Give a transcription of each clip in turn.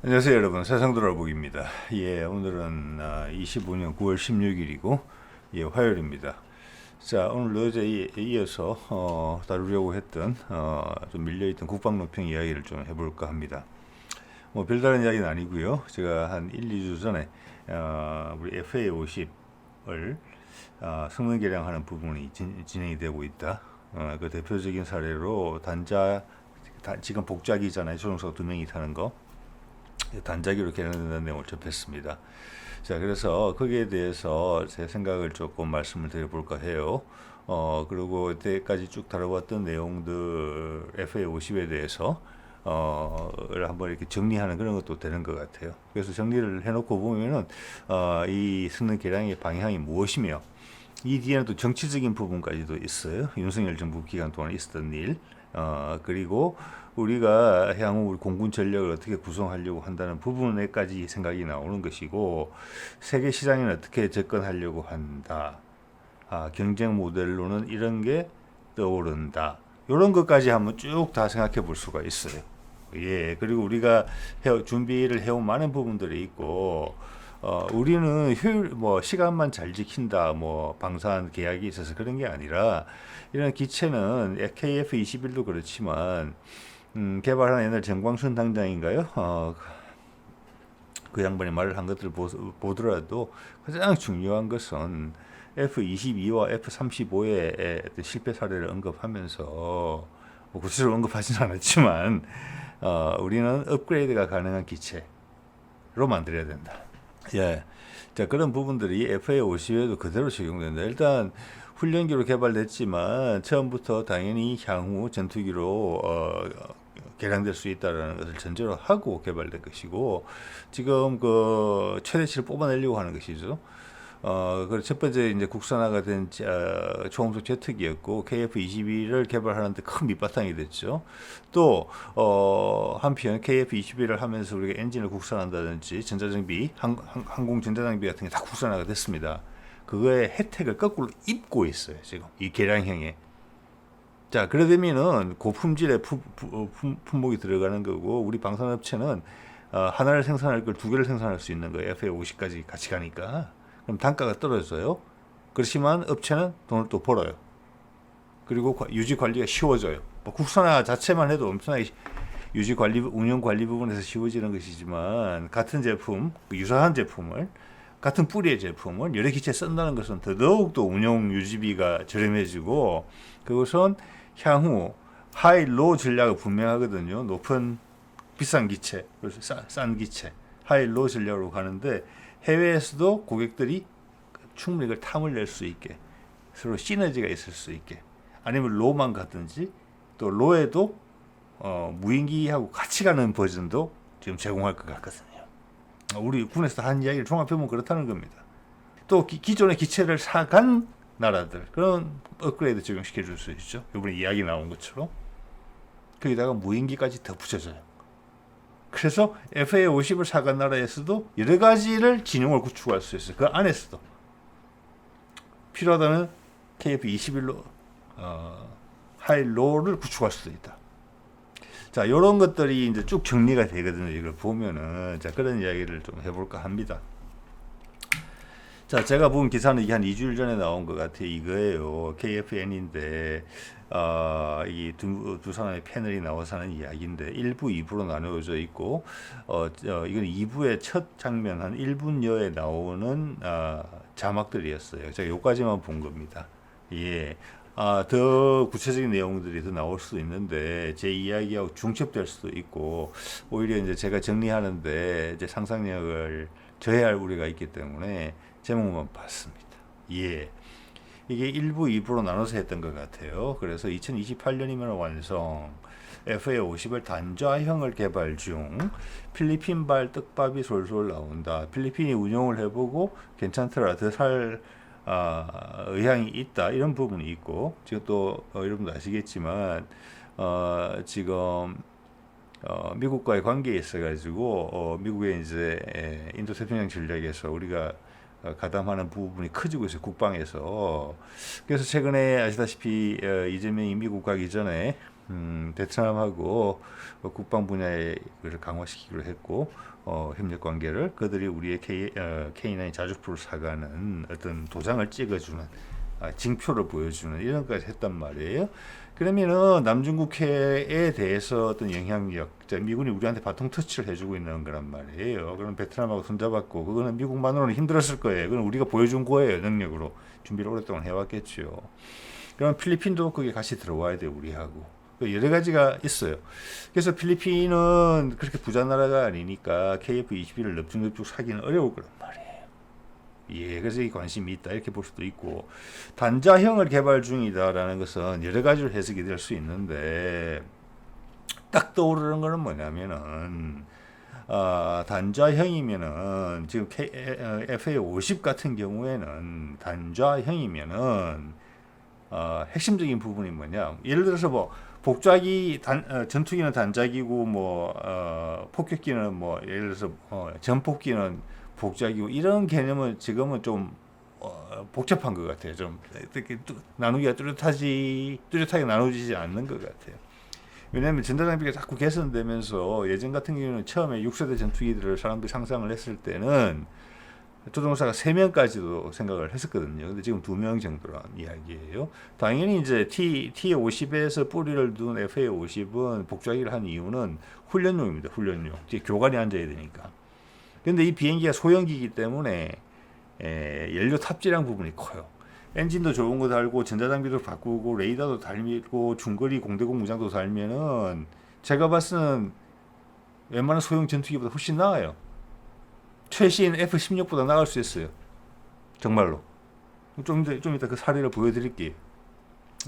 안녕하세요 여러분, 세상돌아보기입니다. 오늘은 25년 9월 16일이고 화요일입니다. 자, 오늘 어제 이어서 다루려고 했던 좀 밀려있던 국방논평 이야기를 좀 해볼까 합니다. 뭐 별다른 이야기는 아니고요. 제가 한 1, 2주 전에 우리 FA50을 성능 개량하는 부분이 진행이 되고 있다. 그 대표적인 사례로 지금 복자기잖아요. 조종사가 2명이 타는 거. 단자기로 개량된다는 내용을 접했습니다. 자, 그래서 거기에 대해서 제 생각을 조금 말씀을 드려볼까 해요. 그리고 이때까지 쭉 다뤄왔던 내용들 FA50에 대해서 한번 이렇게 정리하는 그런 것도 되는 것 같아요. 그래서 정리를 해놓고 보면은 이 성능 개량의 방향이 무엇이며 이 뒤에는 또 정치적인 부분까지도 있어요. 윤석열 정부 기간 동안 있었던 일, 그리고 우리가 향후 우리 공군 전력을 어떻게 구성하려고 한다는 부분에까지 생각이 나오는 것이고, 세계 시장에는 어떻게 접근하려고 한다. 경쟁 모델로는 이런 게 떠오른다. 이런 것까지 한번 쭉 다 생각해 볼 수가 있어요. 그리고 우리가 준비를 해온 많은 부분들이 있고, 우리는 시간만 잘 지킨다, 방산 계약이 있어서 그런 게 아니라, 이런 기체는 KF-21도 그렇지만, 개발한 옛날 정광순 당장인가요? 그 양반이 말을 한 것들을 보더라도 가장 중요한 것은 F-22와 F-35의 실패 사례를 언급하면서, 구체적으로 언급하지는 않았지만, 우리는 업그레이드가 가능한 기체로 만들어야 된다. 자, 그런 부분들이 FA50에도 그대로 적용된다. 일단 훈련기로 개발됐지만 처음부터 당연히 향후 전투기로 개량될 수 있다는 것을 전제로 하고 개발된 것이고, 지금 그 최대치를 뽑아내려고 하는 것이죠. 그 첫 번째 이제 국산화가 된 초음속 제트기였고, KF-22를 개발하는데 큰 밑바탕이 됐죠. 또 한편 KF-21을 하면서 우리가 엔진을 국산한다든지 전자장비, 항공 전자장비 같은 게 다 국산화가 됐습니다. 그거의 혜택을 거꾸로 입고 있어요, 지금 이 개량형에. 자, 그러되면은 고품질의 품목이 들어가는 거고, 우리 방산업체는 하나를 생산할 걸 두 개를 생산할 수 있는 거예요. FA50까지 같이 가니까. 그럼 단가가 떨어져요. 그렇지만 업체는 돈을 또 벌어요. 그리고 유지 관리가 쉬워져요. 국산화 자체만 해도 엄청나게 유지 관리, 운영 관리 부분에서 쉬워지는 것이지만, 같은 제품, 유사한 제품을, 같은 뿌리의 제품을 여러 기체에 쓴다는 것은 더더욱더 운영 유지비가 저렴해지고, 그것은 향후 하이 로우 전략이 분명하거든요. 높은 비싼 기체, 싼 기체, 하이 로우 전략으로 가는데, 해외에서도 고객들이 충분히 그걸 탐을 낼 수 있게, 서로 시너지가 있을 수 있게, 아니면 로만 가든지, 또 로에도 무인기하고 같이 가는 버전도 지금 제공할 것 같거든요. 우리 군에서 한 이야기를 종합해보면 그렇다는 겁니다. 또 기존의 기체를 사간 나라들, 그런 업그레이드 적용시켜 줄 수 있죠. 이번에 이야기 나온 것처럼. 거기다가 무인기까지 더 붙여줘요. 그래서 FA50을 사간 나라에서도 여러 가지를 진용을 구축할 수 있어요. 그 안에서도 필요하다면 KF-21로 하이로우를 구축할 수도 있다. 자, 이런 것들이 이제 쭉 정리가 되거든요. 이걸 보면은. 자, 그런 이야기를 좀 해볼까 합니다. 자, 제가 본 기사는 이게 한 2주일 전에 나온 것 같아요. 이거예요. KFN인데, 이 두 사람의 패널이 나와서 하는 이야기인데, 1부, 2부로 나누어져 있고, 이건 2부의 첫 장면, 한 1분여에 나오는, 자막들이었어요. 제가 요까지만 본 겁니다. 더 구체적인 내용들이 더 나올 수도 있는데, 제 이야기하고 중첩될 수도 있고, 오히려 이제 제가 정리하는데, 이제 상상력을 저해할 우려가 있기 때문에, 제목만 봤습니다. 이게 1부, 2부로 나눠서 했던 것 같아요. 그래서 2028년이면 완성. FA50을 단자형을 개발 중. 필리핀발 떡밥이 솔솔 나온다. 필리핀이 운용을 해보고 괜찮더라. 더 살 의향이 있다. 이런 부분이 있고, 지금 또 여러분도 아시겠지만 지금 미국과의 관계에 있어가지고 미국의 이제 인도 태평양 전략에서 우리가 가담하는 부분이 커지고 있어요. 국방에서. 그래서 최근에 아시다시피 이재명이 미국 가기 전에 베트남하고 국방 분야에 그걸 강화시키기로 했고 협력 관계를 그들이 우리의 K9 자주포를 사가는 어떤 도장을 찍어주는 징표를 보여주는 이런 것까지 했단 말이에요. 그러면은 남중국해에 대해서 어떤 영향력, 미군이 우리한테 바통 터치를 해주고 있는 거란 말이에요. 그럼 베트남하고 손잡았고 그거는 미국만으로는 힘들었을 거예요. 그건 우리가 보여준 거예요. 능력으로 준비를 오랫동안 해왔겠죠. 그럼 필리핀도 거기에 같이 들어와야 돼요. 우리하고. 여러 가지가 있어요. 그래서 필리핀은 그렇게 부자 나라가 아니니까 KF-21을 넙죽넙죽 사기는 어려울 거란 말이에요. 예, 그래서 이 관심이 있다 이렇게 볼 수도 있고, 단자형을 개발 중이다라는 것은 여러 가지로 해석이 될 수 있는데 딱 떠오르는 거는 뭐냐면은 단자형이면은 지금 FA50 같은 경우에는 단자형이면은 핵심적인 부분이 뭐냐? 예를 들어서 뭐 복좌기 전투기는 단자기고 뭐 폭격기는 뭐 예를 들어서 전폭기는 복좌기고 이런 개념은 지금은 좀 복잡한 것 같아요. 좀 이렇게 나누기가 뚜렷하게 나누어지지 않는 것 같아요. 왜냐하면 전자장비가 자꾸 개선되면서 예전 같은 경우는 처음에 6세대 전투기들을 사람들이 상상을 했을 때는 조종사가 3명까지도 생각을 했었거든요. 근데 지금 2명 정도란 이야기예요. 당연히 이제 T-50에서 뿌리를 둔 FA-50은 복좌기를 한 이유는 훈련용입니다. 훈련용. 뒤에 교관이 앉아야 되니까. 근데 이 비행기가 소형기이기 때문에 연료 탑재량 부분이 커요. 엔진도 좋은 거 달고 전자장비도 바꾸고 레이더도 달고 중거리 공대공 무장도 달면은 제가 봤을 때는 웬만한 소형 전투기보다 훨씬 나아요. 최신 F-16보다 나을 수 있어요. 정말로. 좀 이따 그 사례를 보여드릴게요.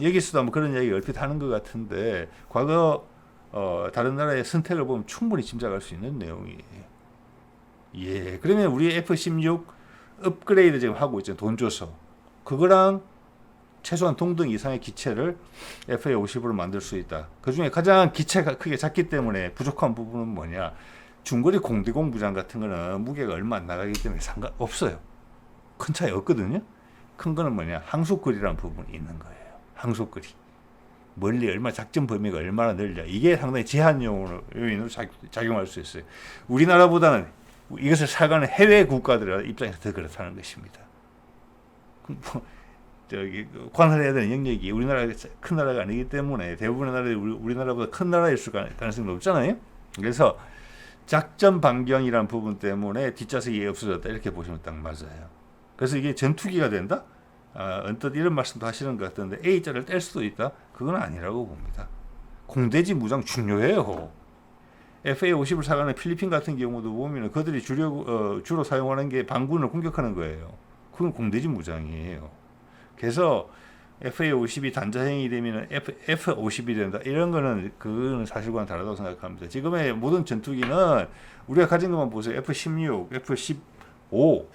여기서도 아마 그런 이야기 얼핏 하는 것 같은데 과거 다른 나라의 선택을 보면 충분히 짐작할 수 있는 내용이에요. 예, 그러면 우리 F-16 업그레이드 지금 하고 있잖아요. 돈 줘서. 그거랑 최소한 동등 이상의 기체를 FA-50으로 만들 수 있다. 그 중에 가장 기체가 크게 작기 때문에 부족한 부분은 뭐냐? 중거리 공대공 무장 같은 거는 무게가 얼마 안 나가기 때문에 상관없어요. 큰 차이 없거든요. 큰 거는 뭐냐? 항속거리라는 부분이 있는 거예요. 항속거리. 멀리 얼마 작전 범위가 얼마나 넓냐. 이게 상당히 제한 요인으로 작용할 수 있어요. 우리나라보다는 이것을 사가는 해외 국가들의 입장에서 더 그렇다는 것입니다. 관할해야 되는 영역이 우리나라가 큰 나라가 아니기 때문에 대부분의 나라들이 우리나라보다 큰 나라일 가능성이 높잖아요. 그래서 작전 반경이라는 부분 때문에 뒷좌석이 없어졌다 이렇게 보시면 딱 맞아요. 그래서 이게 전투기가 된다? 언뜻 이런 말씀도 하시는 것 같던데 A자를 뗄 수도 있다? 그건 아니라고 봅니다. 공대지 무장 중요해요. FA-50을 사가는 필리핀 같은 경우도 보면 그들이 주로 사용하는 게 반군을 공격하는 거예요. 그건 공대지 무장이에요. 그래서 FA-50이 단자형이 되면 F-50이 된다. 이런 거는 그거는 사실과는 다르다고 생각합니다. 지금의 모든 전투기는 우리가 가진 것만 보세요. F-16, F-15,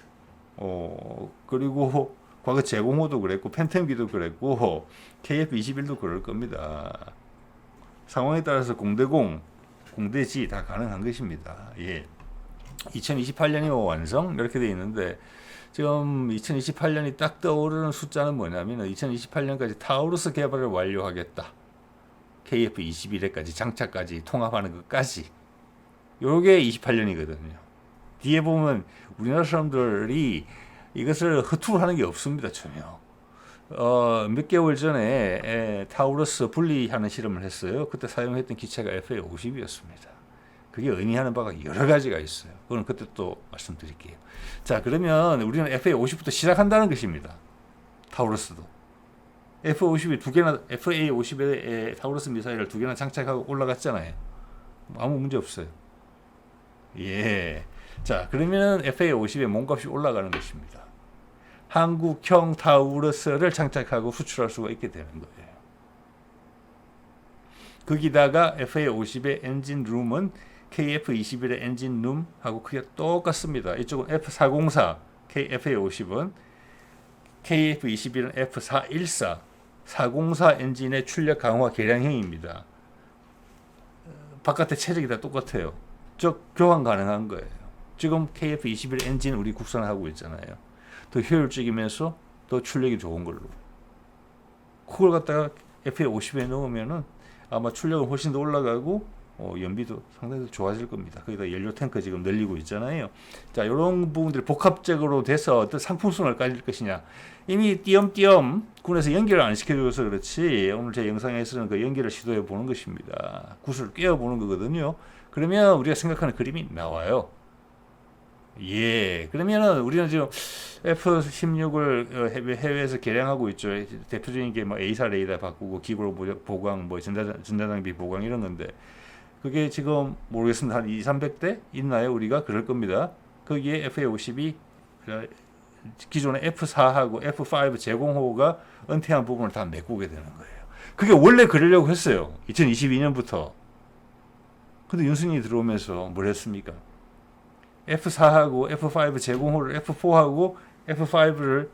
그리고 과거 제공호도 그랬고 팬텀기도 그랬고 KF-21도 그럴 겁니다. 상황에 따라서 공대지 다 가능한 것입니다. 예. 2028년이 완성 이렇게 돼 있는데 지금 2028년이 딱 떠오르는 숫자는 뭐냐면 2028년까지 타우루스 개발을 완료하겠다. KF-21에까지 장착까지 통합하는 것까지 요게 28년이거든요. 뒤에 보면 우리나라 사람들이 이것을 허투루 하는 게 없습니다. 전혀. 몇 개월 전에 타우루스 분리하는 실험을 했어요. 그때 사용했던 기체가 FA-50이었습니다. 그게 의미하는 바가 여러 가지가 있어요. 그건 그때 또 말씀드릴게요. 자, 그러면 우리는 FA-50부터 시작한다는 것입니다. 타우루스도. FA-50이 두 개나, FA-50에 타우루스 미사일을 2개나 장착하고 올라갔잖아요. 아무 문제 없어요. 예. 자, 그러면 FA-50의 몸값이 올라가는 것입니다. 한국형 타우루스를 장착하고 수출할 수가 있게 되는 거예요. 거기다가 FA-50의 엔진룸은 KF-21의 엔진룸하고 크게 똑같습니다. 이쪽은 F404, FA-50은 KF-21은 F414, 404 엔진의 출력 강화 개량형입니다. 바깥에 체력이 다 똑같아요. 즉 교환 가능한 거예요. 지금 KF-21 엔진 우리 국산하고 있잖아요. 더 효율적이면서 더 출력이 좋은 걸로. 그걸 갖다가 FA-50에 넣으면은 아마 출력은 훨씬 더 올라가고 연비도 상당히 좋아질 겁니다. 거기다 연료 탱크 지금 늘리고 있잖아요. 자, 이런 부분들이 복합적으로 돼서 어떤 상품성을 가질 것이냐. 이미 띄엄띄엄 군에서 연결을 안 시켜줘서 그렇지 오늘 제 영상에서는 그 연결을 시도해 보는 것입니다. 구슬을 꿰어 보는 거거든요. 그러면 우리가 생각하는 그림이 나와요. 예, 그러면은 우리는 지금 F-16을 해외에서 개량하고 있죠. 대표적인 게 뭐 A사 레이더 바꾸고 기골 보강, 뭐 전자장비 보강 이런 건데 그게 지금 모르겠습니다. 한 200~300대 있나요? 우리가 그럴 겁니다. 거기에 FA-52 기존의 F4하고 F5 제공호가 은퇴한 부분을 다 메꾸게 되는 거예요. 그게 원래 그러려고 했어요. 2022년부터. 근데 윤석열이 들어오면서 뭘 했습니까? F4하고 F5 제공호를 F4하고 F5를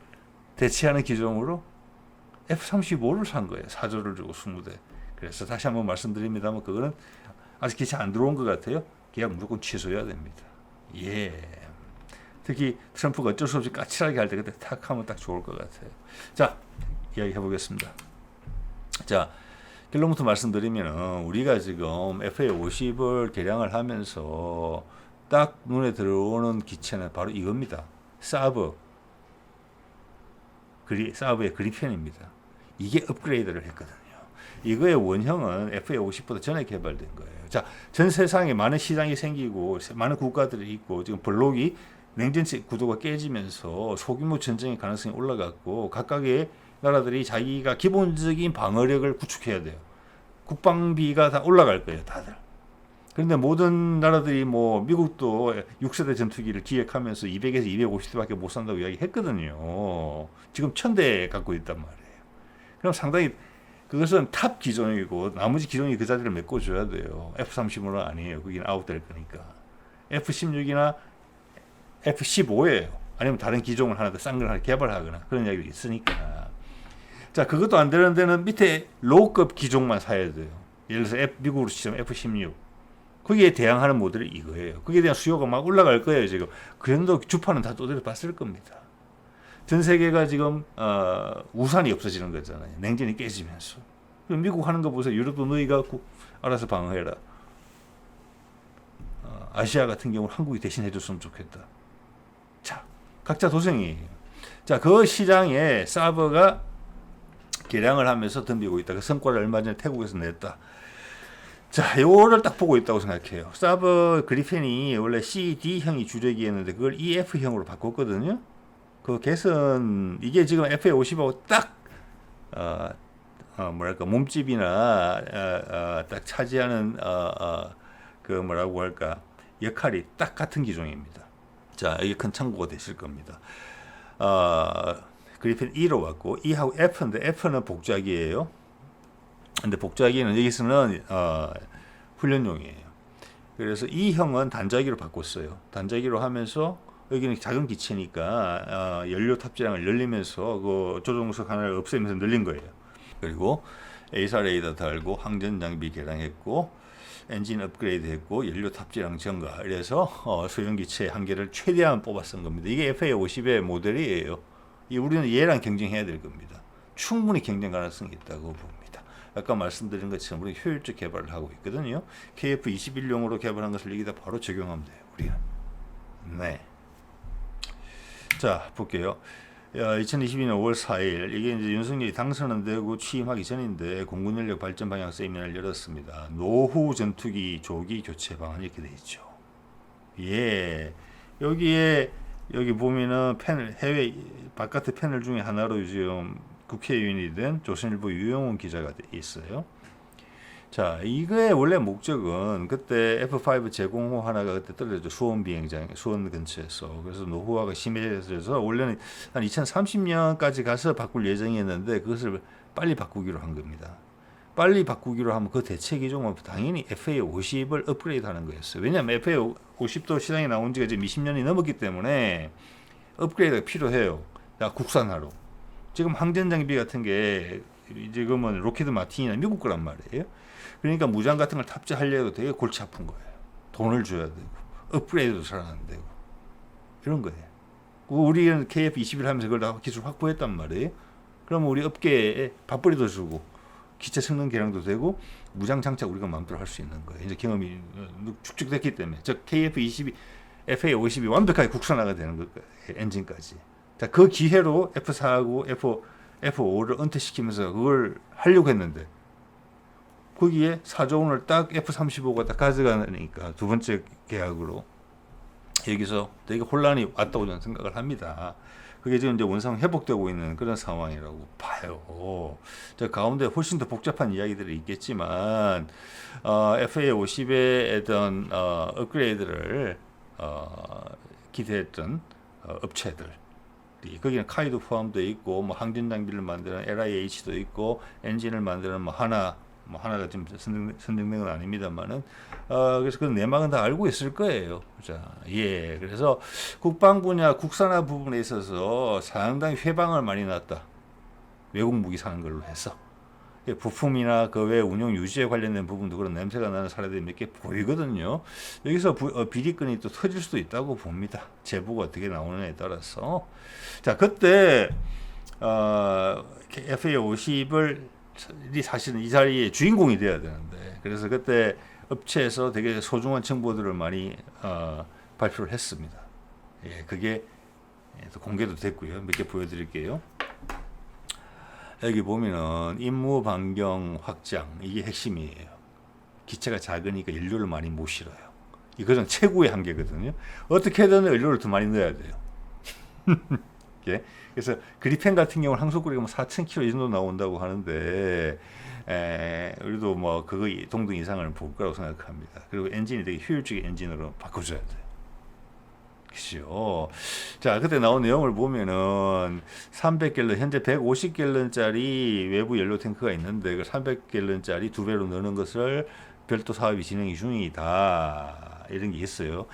대체하는 기종으로 F-35를 산 거예요. 4조를 주고 20대. 그래서 다시 한번 말씀드립니다만 그거는 아직 기차 안 들어온 것 같아요. 계약 무조건 취소해야 됩니다. 예. 특히 트럼프가 어쩔 수 없이 까칠하게 할 때 그때 탁 하면 딱 좋을 것 같아요. 자, 이야기 해보겠습니다. 자, 결론부터 말씀드리면 우리가 지금 FA-50을 개량을 하면서 딱 눈에 들어오는 기체는 바로 이겁니다. 사브의 그리펜입니다. 이게 업그레이드를 했거든요. 이거의 원형은 FA-50보다 전에 개발된 거예요. 자, 전 세상에 많은 시장이 생기고 많은 국가들이 있고 지금 블록이 냉전 구도가 깨지면서 소규모 전쟁의 가능성이 올라갔고 각각의 나라들이 자기가 기본적인 방어력을 구축해야 돼요. 국방비가 다 올라갈 거예요, 다들. 그런데 모든 나라들이 뭐 미국도 6세대 전투기를 기획하면서 200에서 250대밖에 못 산다고 이야기했거든요. 지금 1000대 갖고 있단 말이에요. 그럼 상당히 그것은 탑 기종이고 나머지 기종이 그 자리를 메꿔줘야 돼요. F-35는 아니에요. 그게 아웃될 거니까. F-16이나 F-15예요. 아니면 다른 기종을 하나 더 싼 걸 하나 개발하거나 그런 이야기가 있으니까. 자, 그것도 안 되는 데는 밑에 로우급 기종만 사야 돼요. 예를 들어서 미국으로 치자면 F-16. 거기에 대항하는 모델이 이거예요. 거기에 대한 수요가 막 올라갈 거예요, 지금. 그 정도 주파는 다 두드려 봤을 겁니다. 전 세계가 지금 우산이 없어지는 거잖아요. 냉전이 깨지면서. 미국 하는 거 보세요. 유럽도 너희가 알아서 방어해라. 아시아 같은 경우는 한국이 대신 해줬으면 좋겠다. 자, 각자 도생이에요. 자, 그 시장에 사버가 개량을 하면서 덤비고 있다. 그 성과를 얼마 전에 태국에서 냈다. 자, 요거를 딱 보고 있다고 생각해요. 사버 그리펜이 원래 CD형이 주력이었는데 그걸 EF형으로 바꿨거든요. 그 개선 이게 지금 FA-50하고 딱 뭐랄까 몸집이나 딱 차지하는 그 뭐라고 할까 역할이 딱 같은 기종입니다. 자, 이게 큰 참고가 되실 겁니다. 그리펜 E로 왔고 E하고 F인데 F는 복잡이에요. 근데 복잡이는 여기서는 훈련용이에요. 그래서 E형은 단자기로 바꿨어요. 단자기로 하면서 여기는 작은 기체니까 연료 탑재량을 늘리면서 그 조종석 하나를 없애면서 늘린 거예요. 그리고 A사 레이더 달고 항전 장비 개량했고 엔진 업그레이드 했고 연료 탑재량 증가. 그래서 소형 기체 한계를 최대한 뽑아 쓴 겁니다. 이게 FA-50의 모델이에요. 우리는 얘랑 경쟁해야 될 겁니다. 충분히 경쟁 가능성이 있다고 봅니다. 아까 말씀드린 것처럼 우리 효율적 개발을 하고 있거든요. KF-21용으로 개발한 것을 여기다 바로 적용하면 돼요. 우리는. 네. 자, 볼게요. 2022년 5월 4일 이게 이제 윤석열이 당선은 되고 취임하기 전인데 공군연력 발전 방향 세미나를 열었습니다. 노후 전투기 조기 교체 방안 이렇게 돼 있죠. 예, 여기 보면은 해외 바깥의 패널 중에 하나로 지금 국회의원이 된 조선일보 유영훈 기자가 있어요. 자, 이거의 원래 목적은 그때 F5 제공호 하나가 그때 떨어졌죠. 수원 비행장, 수원 근처에서. 그래서 노후화가 심해져서 원래는 한 2030년까지 가서 바꿀 예정이었는데 그것을 빨리 바꾸기로 한 겁니다. 빨리 바꾸기로 하면 그 대체 기종은 당연히 FA-50을 업그레이드 하는 거였어요. 왜냐하면 FA-50도 시장에 나온 지가 지금 20년이 넘었기 때문에 업그레이드가 필요해요. 국산화로. 지금 항전 장비 같은 게 지금은 로키드 마틴이나 미국 거란 말이에요. 그러니까 무장 같은 걸 탑재하려고 되게 골치 아픈 거예요. 돈을 줘야 되고 업그레이드도 잘 안 되고 이런 거예요. 우리는 KF-21 하면서 그걸 다 기술 확보했단 말이에요. 그러면 우리 업계에 밥벌이도 주고 기체 성능 개량도 되고 무장 장착 우리가 마음대로 할 수 있는 거예요. 이제 경험이 축적됐기 때문에 즉 KF22, FA50이 완벽하게 국산화가 되는 거예요. 엔진까지. 자, 그 기회로 F4하고 F5를 은퇴시키면서 그걸 하려고 했는데 거기에 4조 원을 딱 F35가 딱 가져가니까 두 번째 계약으로 여기서 되게 혼란이 왔다고 저는 생각을 합니다. 그게 지금 이제 원상 회복되고 있는 그런 상황이라고 봐요. 저 가운데 훨씬 더 복잡한 이야기들이 있겠지만 FA50의 어떤 업그레이드를 기대했던 업체들 거기는 카이도 포함되어 있고 뭐 항전 장비를 만드는 LIH도 있고 엔진을 만드는 뭐 하나가 좀 선정된 건 아닙니다만은 그래서 그 내막은 다 알고 있을 거예요. 자, 예. 그래서 국방 분야 국산화 부분에 있어서 상당히 회방을 많이 놨다. 외국 무기 사는 걸로 해서 부품이나 그 외 운영 유지에 관련된 부분도 그런 냄새가 나는 사례들이 몇 개 보이거든요. 여기서 비리건이 또 터질 수도 있다고 봅니다. 제보가 어떻게 나오느냐에 따라서. 자, 그때 FA50을 사실은 이 자리에 주인공이 돼야 되는데 그래서 그때 업체에서 되게 소중한 정보들을 많이 발표를 했습니다. 예, 그게 공개도 됐고요. 몇 개 보여드릴게요. 여기 보면은 임무 반경 확장 이게 핵심이에요. 기체가 작으니까 연료를 많이 못 실어요. 이것은 최고의 한계거든요. 어떻게든 연료를 더 많이 넣어야 돼요. 예? 그래서 그리펜 같은 경우는 항속거리가 뭐 4,000km 이 정도 나온다고 하는데 우리도 뭐 그거 동등 이상을 볼 거라고 생각합니다. 그리고 엔진이 되게 효율적인 엔진으로 바꿔줘야 돼요. 그죠? 자, 그때 나온 내용을 보면은 300갤런, 현재 150갤런짜리 외부 연료 탱크가 있는데 그 300갤런짜리 2배로 넣는 것을 별도 사업이 진행 중이다. 이런 게 있어요.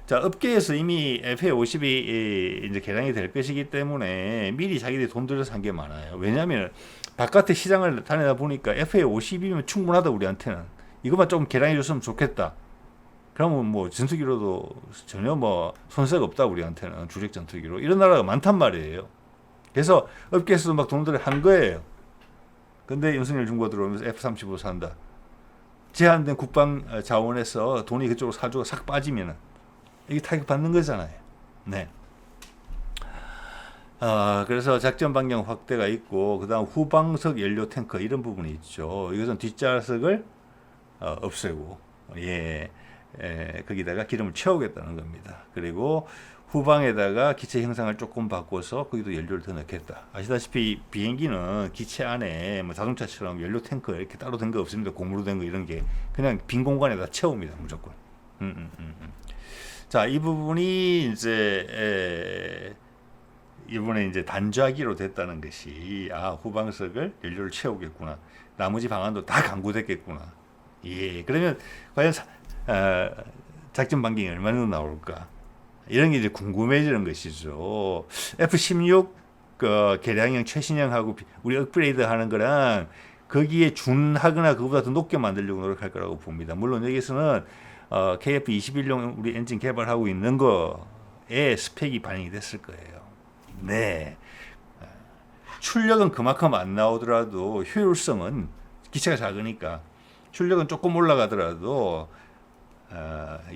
자, 업계에서 이미 FA50이 이제 개량이 될 것이기 때문에 미리 자기들이 돈 들여서 한 게 많아요. 왜냐하면 바깥에 시장을 다니다 보니까 FA50이면 충분하다 우리한테는. 이것만 좀 개량해 줬으면 좋겠다. 그러면 뭐 전투기로도 전혀 뭐 손색 없다 우리한테는 주력 전투기로 이런 나라가 많단 말이에요. 그래서 업계에서도 막 돈들을 한 거예요. 근데 윤석열 정부가 들어오면서 F-35 산다. 제한된 국방 자원에서 돈이 그쪽으로 사주가 싹 빠지면은 이게 타격 받는 거잖아요. 네. 그래서 작전 반경 확대가 있고 그다음 후방석 연료 탱커 이런 부분이 있죠. 이것은 뒷좌석을 없애고 거기다가 기름을 채우겠다는 겁니다. 그리고 후방에다가 기체 형상을 조금 바꿔서 거기도 연료를 더 넣겠다. 아시다시피 비행기는 기체 안에 뭐 자동차처럼 연료 탱크 이렇게 따로 된 거 없습니다. 고무로 된 거 이런 게 그냥 빈 공간에다 채웁니다. 무조건. 자, 이 부분이 이제 이번에 이제 단좌기로 됐다는 것이 후방석을 연료를 채우겠구나. 나머지 방안도 다 강구됐겠구나. 예, 그러면 과연 작전 반경이 얼마나 나올까? 이런 게 이제 궁금해지는 것이죠. F-16 개량형 최신형하고 우리 업그레이드 하는 거랑 거기에 준하거나 그보다 더 높게 만들려고 노력할 거라고 봅니다. 물론 여기서는 KF-21용 우리 엔진 개발하고 있는 거에 스펙이 반영이 됐을 거예요. 네. 출력은 그만큼 안 나오더라도 효율성은 기체가 작으니까 출력은 조금 올라가더라도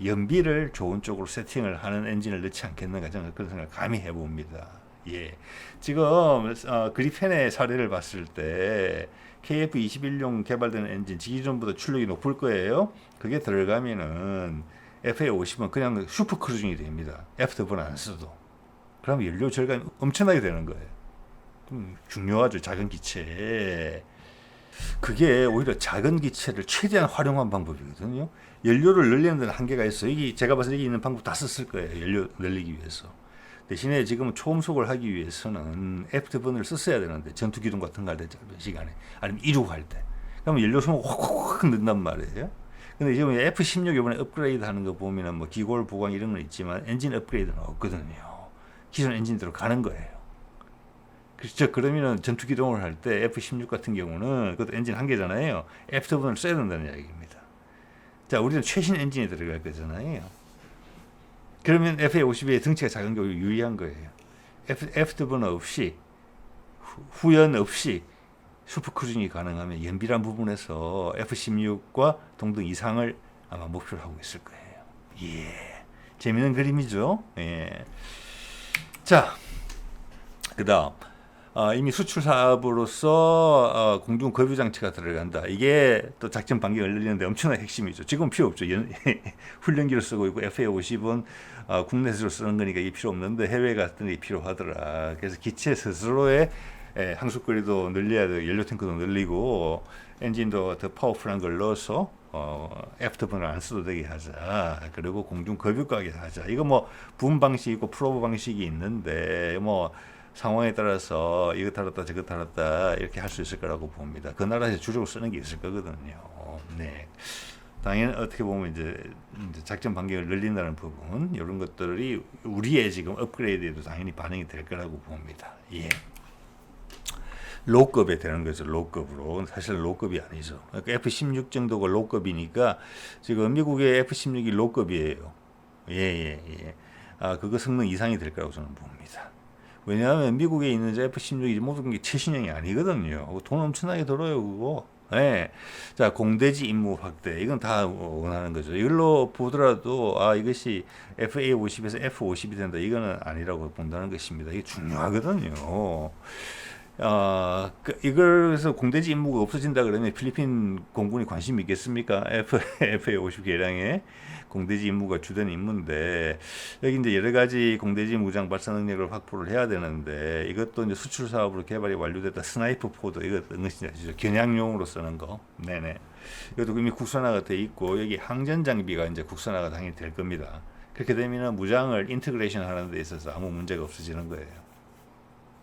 연비를 좋은 쪽으로 세팅을 하는 엔진을 넣지 않겠는가 저는 그런 생각을 감히 해봅니다. 예, 지금 그리펜의 사례를 봤을 때 KF-21용 개발되는 엔진 기존보다 출력이 높을 거예요. 그게 들어가면은 FA50은 그냥 슈퍼 크루징이 됩니다. F-더블 안 써도. 그러면 연료 절감이 엄청나게 되는 거예요. 중요하죠. 작은 기체. 그게 오히려 작은 기체를 최대한 활용한 방법이거든요. 연료를 늘리는 데는 한계가 있어요. 여기 제가 봐서 여기 있는 방법 다 썼을 거예요. 연료 늘리기 위해서. 대신에 지금 초음속을 하기 위해서는 F-번을 썼어야 되는데 전투 기동 같은 거 할 때 짧은 시간에 아니면 이륙할 때 그러면 연료 소모가 확 는단 말이에요. 근데 지금 F-16 이번에 업그레이드 하는 거 보면은 뭐 기골 보강 이런 건 있지만 엔진 업그레이드는 없거든요. 기존 엔진대로 가는 거예요. 그렇죠. 그러면은 전투 기동을 할 때 F-16 같은 경우는 그것도 엔진 한 개잖아요. F-번을 써야 된다는 이야기입니다. 자, 우리는 최신 엔진이 들어갈 거잖아요. 그러면 FA50의 덩치가 작은 게 유리한 거예요. F-번 없이 후연 없이 슈퍼 크루징이 가능하면 연비란 부분에서 F-16과 동등 이상을 아마 목표로 하고 있을 거예요. 예, 재미있는 그림이죠. 예. 자, 그다음 이미 수출 사업으로서 공중 급유 장치가 들어간다. 이게 또 작전 반경을 늘리는데 엄청난 핵심이죠. 지금 필요 없죠. 훈련기로 쓰고 있고 FA-50은 국내에서 쓰는 거니까 이게 필요 없는데 해외 같은 게 필요하더라. 그래서 기체 스스로의 항속거리도 늘려야 돼요. 연료 탱크도 늘리고 엔진도 더 파워풀한 걸 넣어서 애프터번을 안 써도 되게 하자. 그리고 공중 급유 가게 하자. 이거 뭐 붐 방식이고 프로브 방식이 있는데 뭐 상황에 따라서 이거 달았다 저거 달았다 이렇게 할 수 있을 거라고 봅니다. 그 나라에서 주력으로 쓰는 게 있을 거거든요. 네. 당연히 어떻게 보면 이제 작전 반경을 늘린다는 부분 이런 것들이 우리의 지금 업그레이드에도 당연히 반영이 될 거라고 봅니다. 예. 로급에 되는 거죠. 로급으로. 사실 로급이 아니죠. 그러니까 F-16 정도가 로급이니까 지금 미국의 F-16이 로급이에요. 예. 그거 성능 이상이 될 거라고 저는 봅니다. 왜냐하면 미국에 있는 F-16이 모든 게 최신형이 아니거든요. 돈 엄청나게 들어요, 그거. 네. 자, 공대지 임무 확대. 이건 다 원하는 거죠. 이걸로 보더라도, 이것이 FA-50에서 F-50이 된다. 이거는 아니라고 본다는 것입니다. 이게 중요하거든요. 이걸에서 공대지 임무가 없어진다 그러면 필리핀 공군이 관심이 있겠습니까? FA-50 개량에 공대지 임무가 주된 임무인데 여기 이제 여러 가지 공대지 무장 발사 능력을 확보를 해야 되는데 이것도 이제 수출 사업으로 개발이 완료됐다. 스나이퍼 포드 이거 어떤 것인지 아시죠? 겨냥용으로 쓰는 거. 네네. 이것도 이미 국산화가 돼 있고 여기 항전 장비가 이제 국산화가 당연히 될 겁니다. 그렇게 되면은 무장을 인테그레이션 하는 데 있어서 아무 문제가 없어지는 거예요.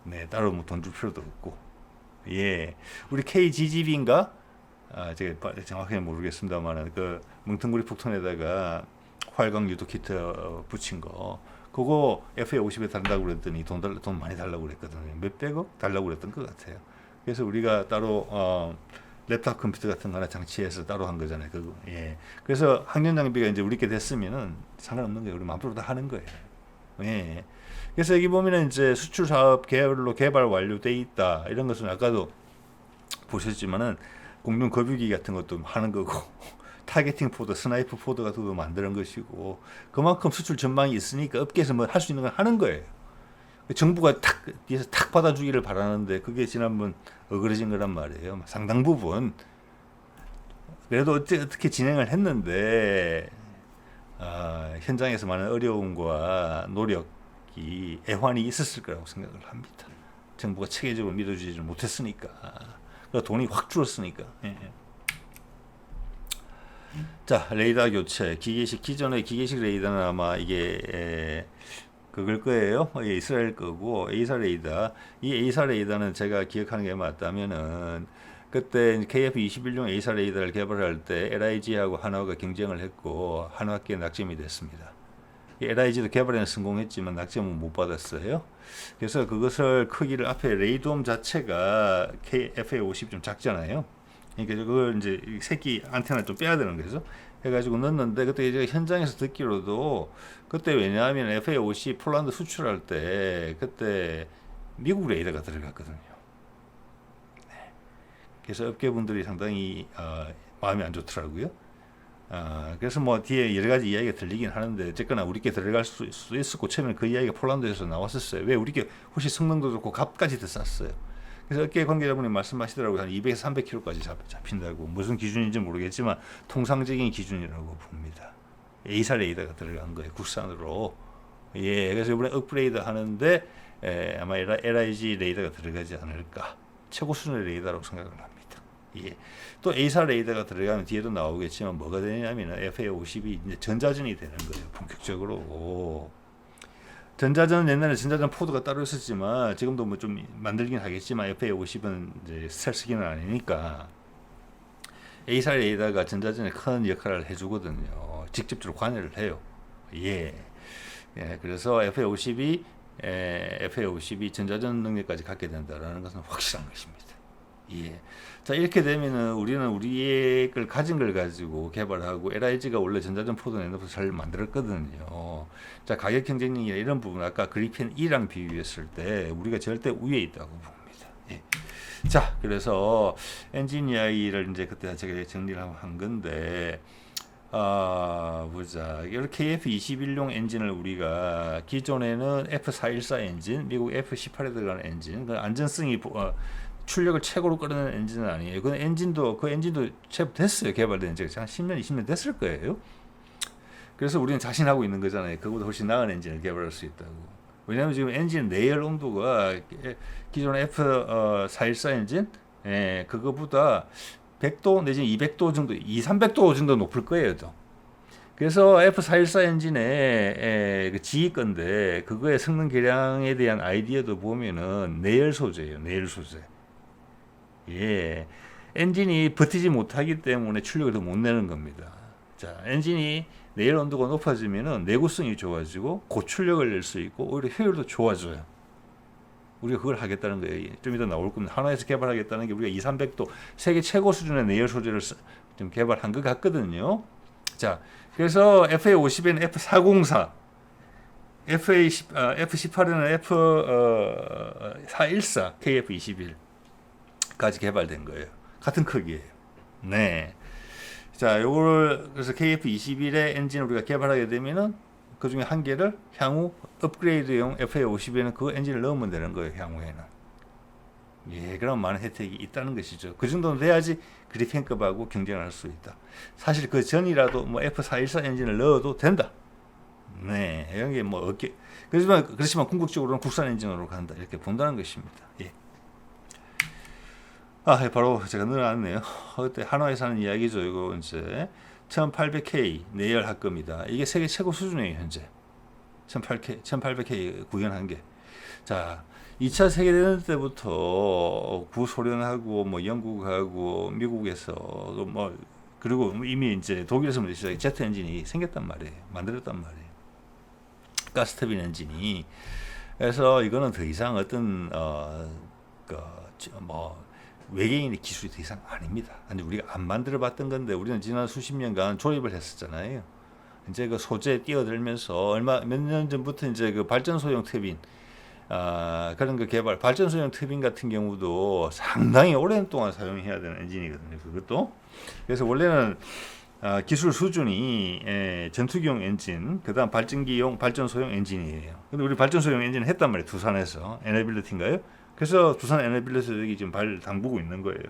네, 따로 뭐 돈 줄 필요도 없고. 예. 우리 KGGB인가? 제가 정확하게 모르겠습니다만은 그 뭉텅구리 폭탄에다가 활강 유도 키트 붙인 거. 그거 FA-50에 달라고 그랬더니 돈 많이 달라고 그랬거든요. 몇백억 달라고 그랬던 것 같아요. 그래서 우리가 따로 랩탑 컴퓨터 같은 거 하나 장치해서 따로 한 거잖아요. 그거. 예. 그래서 항전 장비가 이제 우리께 됐으면은 상관없는 거예요. 우리 마음대로 다 하는 거예요. 예. 그래서 여기 보면은 이제 수출 사업 계열로 개발 완료돼 있다. 이런 것은 아까도 보셨지만은 공중 급유기 같은 것도 하는 거고 타겟팅 포드, 스나이퍼 포드 같은 것도 만드는 것이고 그만큼 수출 전망이 있으니까 업계에서 뭐 할 수 있는 건 하는 거예요. 정부가 탁 뒤에서 탁 받아주기를 바라는데 그게 지난번 어그러진 거란 말이에요. 상당 부분 그래도 어떻게 진행을 했는데 현장에서 많은 어려움과 노력이 애환이 있었을 거라고 생각을 합니다. 정부가 체계적으로 믿어주지 못했으니까. 돈이 확 줄었으니까. 예. 자, 레이더 교체. 기존의 기계식 레이더는 아마 이게 그걸 거예요. 이스라엘 거고 A사 레이더. 이 A사 레이더는 제가 기억하는 게 맞다면은 그때 KF-21용 A사 레이더를 개발할 때 LIG하고 한화가 경쟁을 했고 한화께 낙점이 됐습니다. LIG도 개발에는 성공했지만 낙점은 못 받았어요. 그래서 그것을 크기를 앞에 레이돔 자체가 FA-50 좀 작잖아요. 그러니까 그걸 이제 새끼 안테나 좀 빼야 되는 거죠. 해가지고 넣었는데 그때 이제 현장에서 듣기로도 그때 왜냐하면 FA-50 폴란드 수출할 때 그때 미국 레이더가 들어갔거든요. 네. 그래서 업계분들이 상당히 마음이 안 좋더라고요. 그래서 뭐 뒤에 여러 가지 이야기가 들리긴 하는데 어쨌거나 우리께 들어갈 수 있었고 처음에 그 이야기가 폴란드에서 나왔었어요. 왜 우리께 훨씬 성능도 좋고 값까지 더 쌌어요. 그래서 업계 관계자분이 말씀하시더라고요. 한 200에서 300kg까지 잡힌다고. 무슨 기준인지 모르겠지만 통상적인 기준이라고 봅니다. A사 레이더가 들어간 거예요. 국산으로. 예, 그래서 이번에 업그레이드 하는데 아마 LIG 레이더가 들어가지 않을까. 최고 수준의 레이더라고 생각을 합니다. 예. 또 A사 레이더가 들어가면 뒤에도 나오겠지만 뭐가 되냐면 FA-50이 이제 전자전이 되는 거예요. 본격적으로. 전자전은 옛날에 전자전 포드가 따로 있었지만 지금도 뭐 좀 만들긴 하겠지만 FA-50은 이제 스텔스기는 아니니까 A사 레이더가 전자전에 큰 역할을 해주거든요. 직접적으로 관여를 해요. 예. 그래서 FA-50이 전자전 능력까지 갖게 된다라는 것은 확실한 것입니다. 예. 자, 이렇게 되면은 우리는 우리의 걸 가진 걸 가지고 개발하고 LIG가 원래 전자전 포드 내놓고 잘 만들었거든요. 자, 가격 경쟁력이나 이런 부분 아까 그리펜 E랑 비교했을 때 우리가 절대 우위에 있다고 봅니다. 예. 자, 그래서 엔진 이야기를 이제 그때 제가 정리를 한 건데, 보자. 이렇게 KF21용 엔진을 우리가 기존에는 F414 엔진, 미국 F18에 들어가는 엔진, 그 안전성이 출력을 최고로 끌어내는 엔진은 아니에요. 그 엔진도 됐어요. 개발된 지 한 10년, 20년 됐을 거예요. 그래서 우리는 자신하고 있는 거잖아요. 그보다 훨씬 나은 엔진을 개발할 수 있다고. 왜냐하면 지금 엔진 내열 온도가 기존의 F414 엔진, 그거보다 100도 내지 200도 정도, 300도 정도 높을 거예요. 또. 그래서 F414 엔진의 그 지휘 건데, 그거의 성능 개량에 대한 아이디어도 보면은 내열 소재예요. 내열 소재. 예. 엔진이 버티지 못하기 때문에 출력을 더 못 내는 겁니다. 자, 엔진이 내열 온도가 높아지면은 내구성이 좋아지고 고출력을 낼 수 있고 오히려 효율도 좋아져요. 우리가 그걸 하겠다는 거예요. 좀 이따 나올 겁니다. 한화에서 개발하겠다는 게 우리가 200~300도 세계 최고 수준의 내열 소재를 좀 개발한 것 같거든요. 자, 그래서 FA50에는 F404, F18에는 F414, KF21까지 개발된 거예요. 같은 크기예요. 네. 자, 요걸 그래서 KF21의 엔진을 우리가 개발하게 되면은 그 중에 한 개를 향후 업그레이드용 FA50에는 그 엔진을 넣으면 되는 거예요. 향후에는. 예, 그럼 많은 혜택이 있다는 것이죠. 그 정도는 돼야지 그리펜급하고 경쟁을 할 수 있다. 사실 그 전이라도 뭐 F414 엔진을 넣어도 된다. 네, 이런 게 뭐 어깨. 그렇지만 궁극적으로는 국산 엔진으로 간다. 이렇게 본다는 것입니다. 예. 바로 제가 늘어났네요. 그때 한화에서 하는 이야기죠. 이거 이제 1800K 내열 합금이다. 이게 세계 최고 수준이에요, 현재. 1800K 구현한 게. 자, 2차 세계대전 때부터 구소련하고 뭐 영국하고 미국에서 뭐 그리고 이미 이제 독일에서부터 시작해 제트 엔진이 생겼단 말이에요. 만들었단 말이에요. 가스터빈 엔진이. 그래서 이거는 더 이상 어떤 외계인의 기술이 더 이상 아닙니다. 아니 우리가 안 만들어 봤던 건데 우리는 지난 수십 년간 조립을 했었잖아요. 이제 그 소재 뛰어들면서 몇 년 전부터 이제 그 발전소용 터빈 그런 거 개발, 발전소용 터빈 같은 경우도 상당히 오랜 동안 사용해야 되는 엔진이거든요. 그것도. 그래서 원래는 기술 수준이 전투기용 엔진, 그다음 발전기용, 발전소용 엔진이에요. 근데 우리 발전소용 엔진을 했단 말이에요. 두산에서 에너빌리티인가요? 그래서 두산 에너빌리티 여기 지금 발 담그고 있는 거예요.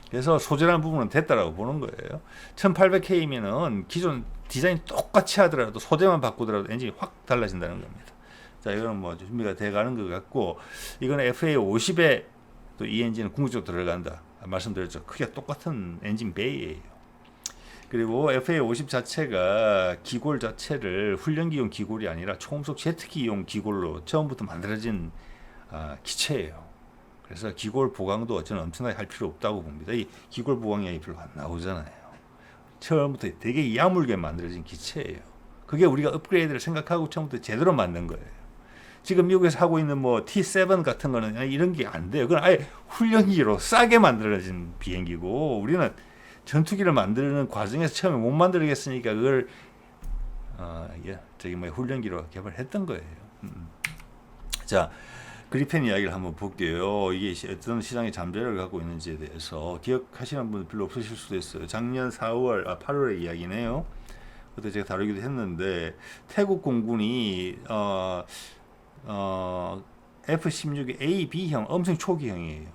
그래서 소재라는 부분은 됐다라고 보는 거예요. 1800K면은 기존 디자인 똑같이 하더라도 소재만 바꾸더라도 엔진이 확 달라진다는 겁니다. 자, 이거는 뭐 준비가 돼 가는 것 같고, 이거는 FA50에 또 이 엔진은 궁극적으로 들어간다. 말씀드렸죠. 크게 똑같은 엔진 베이예요. 그리고 FA50 자체가 기골 자체를 훈련기용 기골이 아니라 초음속 제트기용 기골로 처음부터 만들어진 기체예요. 그래서 기골 보강도 저는 엄청나게 할 필요 없다고 봅니다. 이 기골 보강 이야기 별로 안 나오잖아요. 처음부터 되게 야물게 만들어진 기체예요. 그게 우리가 업그레이드를 생각하고 처음부터 제대로 만든 거예요. 지금 미국에서 하고 있는 뭐 T7 같은 거는 이런 게 안 돼요. 그건 아예 훈련기로 싸게 만들어진 비행기고, 우리는 전투기를 만드는 과정에서 처음에 못 만들겠으니까 그걸 훈련기로 개발했던 거예요. 자, 그리펜 이야기를 한번 볼게요. 이게 어떤 시장의 잠재력을 갖고 있는지에 대해서 기억하시는 분 별로 없으실 수도 있어요. 작년 8월의 이야기네요. 그때 제가 다루기도 했는데, 태국 공군이 F-16의 A, B형 엄청 초기형이에요.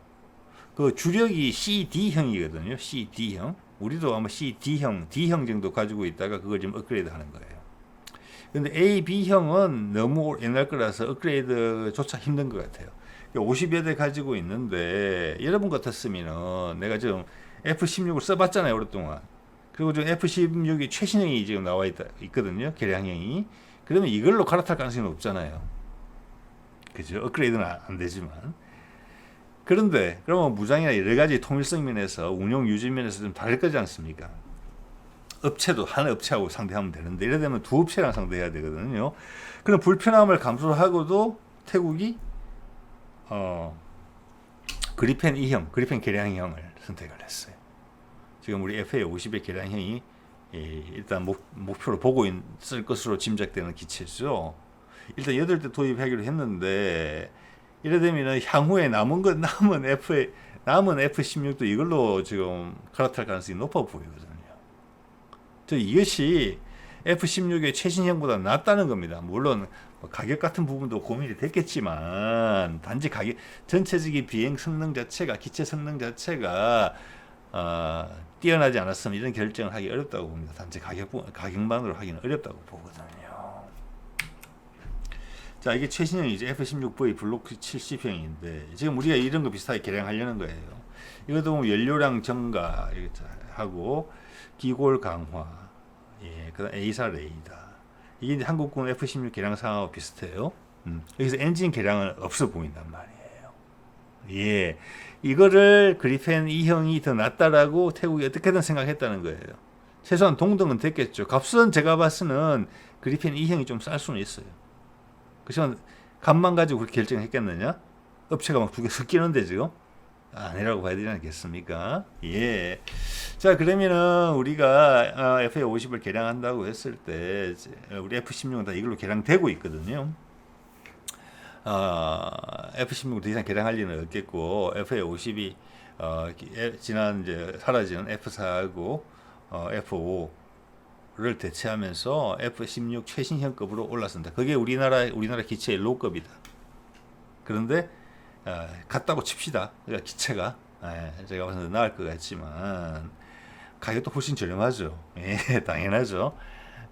그 주력이 CD형이거든요. CD형. 우리도 아마 CD형, D형 정도 가지고 있다가 그걸 좀 업그레이드 하는 거예요. 근데 A, B형은 너무 옛날 거라서 업그레이드조차 힘든 것 같아요. 50여 대 가지고 있는데, 여러분 같았으면은 내가 지금 F-16을 써봤잖아요, 오랫동안. 그리고 지금 F-16이 최신형이 지금 나와 있거든요, 개량형이. 그러면 이걸로 갈아탈 가능성이 없잖아요. 그죠? 업그레이드는 안 되지만. 그런데 그러면 무장이나 여러 가지 통일성 면에서 운용 유지 면에서 좀 다를 거지 않습니까? 업체도 한 업체하고 상대하면 되는데, 이래 되면 두 업체랑 상대해야 되거든요. 그런 불편함을 감수하고도 태국이 그리펜 2형, 그리펜 개량형을 선택을 했어요. 지금 우리 FA50의 개량형이 일단 목표로 보고 있을 것으로 짐작되는 기체죠. 일단 8대 도입하기로 했는데, 이래 되면 향후에 남은 FA 남은 F16도 이걸로 지금 갈아탈 가능성이 높아 보이거든요. 이것이 F16의 최신형보다 낫다는 겁니다. 물론 가격 같은 부분도 고민이 됐겠지만 단지 가격 전체적인 비행 성능 자체가 기체 성능 자체가 뛰어나지 않았으면 이런 결정을 하기 어렵다고 봅니다. 단지 가격만으로 하기는 어렵다고 보거든요. 자, 이게 최신형이죠. F-16V 블록 70형인데 지금 우리가 이런 거 비슷하게 개량하려는 거예요. 이것도 연료량 증가 하고 기골 강화, 그다음 A사 레이더. 이게 이제 한국군 F-16 개량 상황하고 비슷해요. 여기서 엔진 개량은 없어 보인단 말이에요. 이거를 그리펜 2형이 더 낫다라고 태국이 어떻게든 생각했다는 거예요. 최소한 동등은 됐겠죠. 값은 제가 봤으는 그리펜 2형이 좀 쌀 수는 있어요. 그렇지만 값만 가지고 그렇게 결정했겠느냐? 업체가 막 두 개 섞이는데 지금 아니라고 봐야 되지 않겠습니까? 자, 그러면은 우리가 FA50을 개량한다고 했을 때 우리 F16은 다 이걸로 개량되고 있거든요. F16을 더 이상 개량할 리는 없겠고 FA50이 지난 이제 사라지는 F4하고 F5를 대체하면서 F16 최신형급으로 올랐습니다. 그게 우리나라 기체의 로급이다. 그런데 같다고 칩시다. 그러니까 기체가 제가 봐서 나을 것 같지만 가격도 훨씬 저렴하죠. 당연하죠.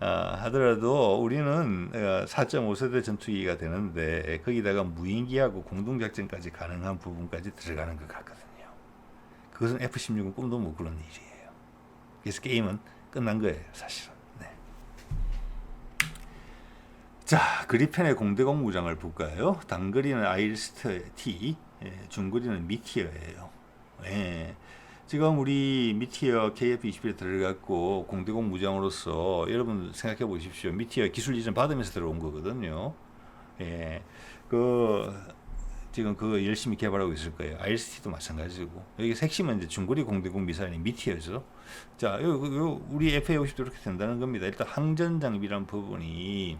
하더라도 우리는 4.5세대 전투기가 되는데 거기다가 무인기하고 공동작전까지 가능한 부분까지 들어가는 것 같거든요. 그것은 F-16은 꿈도 못 꾸는 일이에요. 그래서 게임은 끝난 거예요, 사실은. 자, 그리펜의 공대공 무장을 볼까요? 단거리는 아이리스트 T, 중거리는 미티어예요. 지금 우리 미티어 KF-21에 들어갔고 공대공 무장으로서 여러분 생각해 보십시오. 미티어 기술 이전 받으면서 들어온 거거든요. 지금 그거 열심히 개발하고 있을 거예요. IRST도 마찬가지고. 여기 핵심은 이제 중거리 공대공 미사일인 미티어죠. 자, 우리 FA-50도 이렇게 된다는 겁니다. 일단 항전 장비란 부분이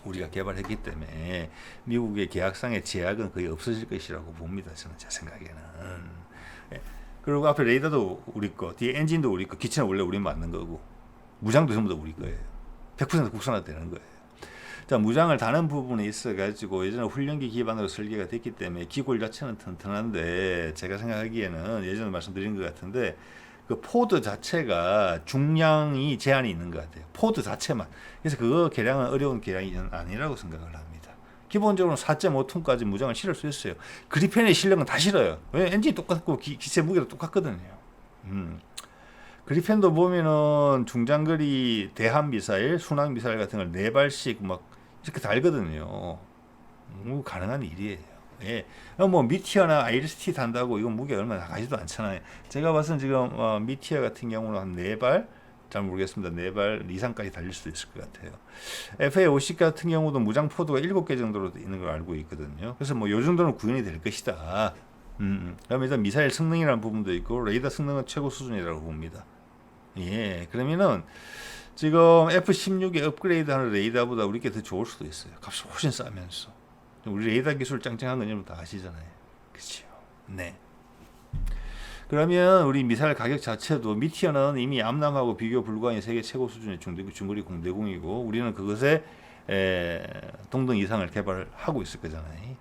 우리가 개발했기 때문에 미국의 계약상의 제약은 거의 없어질 것이라고 봅니다. 저는 제 생각에는. 그리고 앞에 레이더도 우리 거, 뒤에 엔진도 우리 거, 기체는 원래 우리 맞는 거고, 무장도 전부 다 우리 거예요. 100% 국산화되는 거예요. 자, 무장을 다는 부분에 있어가지고 예전에 훈련기 기반으로 설계가 됐기 때문에 기골 자체는 튼튼한데 제가 생각하기에는 예전에 말씀드린 것 같은데 그 포드 자체가 중량이 제한이 있는 것 같아요. 포드 자체만. 그래서 그거 개량은 어려운 개량이 아니라고 생각을 합니다. 기본적으로 4.5톤까지 무장을 실을 수 있어요. 그리펜의 실력은 다 실어요. 왜? 엔진이 똑같고 기체 무게도 똑같거든요. 그리펜도 보면은 중장거리 대함 미사일, 순항 미사일 같은 걸 4발씩 막 이렇게 달거든요. 가능한 일이에요. 뭐 미티어나 아이리스티 단다고 이건 무게 얼마나 나가지도 않잖아요. 제가 봐서는 지금 미티어 같은 경우는 한 4발, 잘 모르겠습니다. 4발 이상까지 달릴 수도 있을 것 같아요. FA-50 같은 경우도 무장 포드가 7개 정도로 있는 걸 알고 있거든요. 그래서 뭐 요 정도는 구현이 될 것이다. 그다음에 일단 미사일 성능이라는 부분도 있고 레이더 성능은 최고 수준이라고 봅니다. 그러면은 지금 F-16에 업그레이드하는 레이더보다 우리 게 더 좋을 수도 있어요. 값이 훨씬 싸면서. 우리 레이더 기술 짱짱한 건 여러분 다 아시잖아요. 그렇죠? 네. 그러면 우리 미사일 가격 자체도 미티어는 이미 암남하고 비교 불가한 세계 최고 수준의 중거리 공대공이고 우리는 그것에 동등 이상을 개발하고 있을 거잖아요.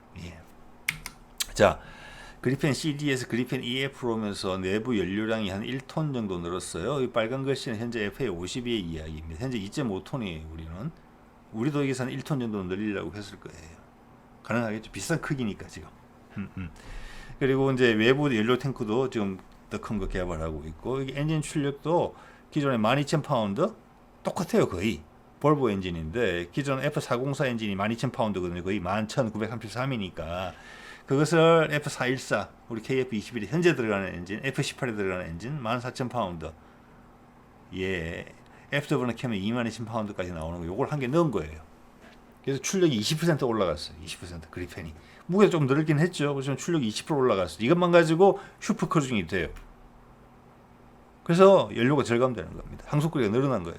자, 그리펜 CD에서 그리펜 EF로 오면서 내부 연료량이 한 1톤 정도 늘었어요. 이 빨간 글씨는 현재 FA-52의 이야기입니다. 현재 2.5톤이에요. 우리도 여기서 한 1톤 정도 늘리려고 했을 거예요. 가능하겠죠. 비슷한 크기니까 지금. 그리고 이제 외부 연료 탱크도 지금 더 큰 거 개발하고 있고 여기 엔진 출력도 기존의 12,000파운드 똑같아요. 거의 볼보 엔진인데 기존 F404 엔진이 12,000파운드거든요. 거의 11,933이니까 그것을 F414 우리 KF-21에 현재 들어가는 엔진 F18에 들어가는 엔진 14,000파운드 FW는 켜면 22,000파운드까지 나오는 거 요걸 한 개 넣은 거예요. 그래서 출력이 20% 올라갔어요. 20% 그리펜이. 무게가 좀 늘긴 했죠. 그래서 출력이 20% 올라갔어요. 이것만 가지고 슈퍼크루징이 돼요. 그래서 연료가 절감되는 겁니다. 항속거리가 늘어난 거예요.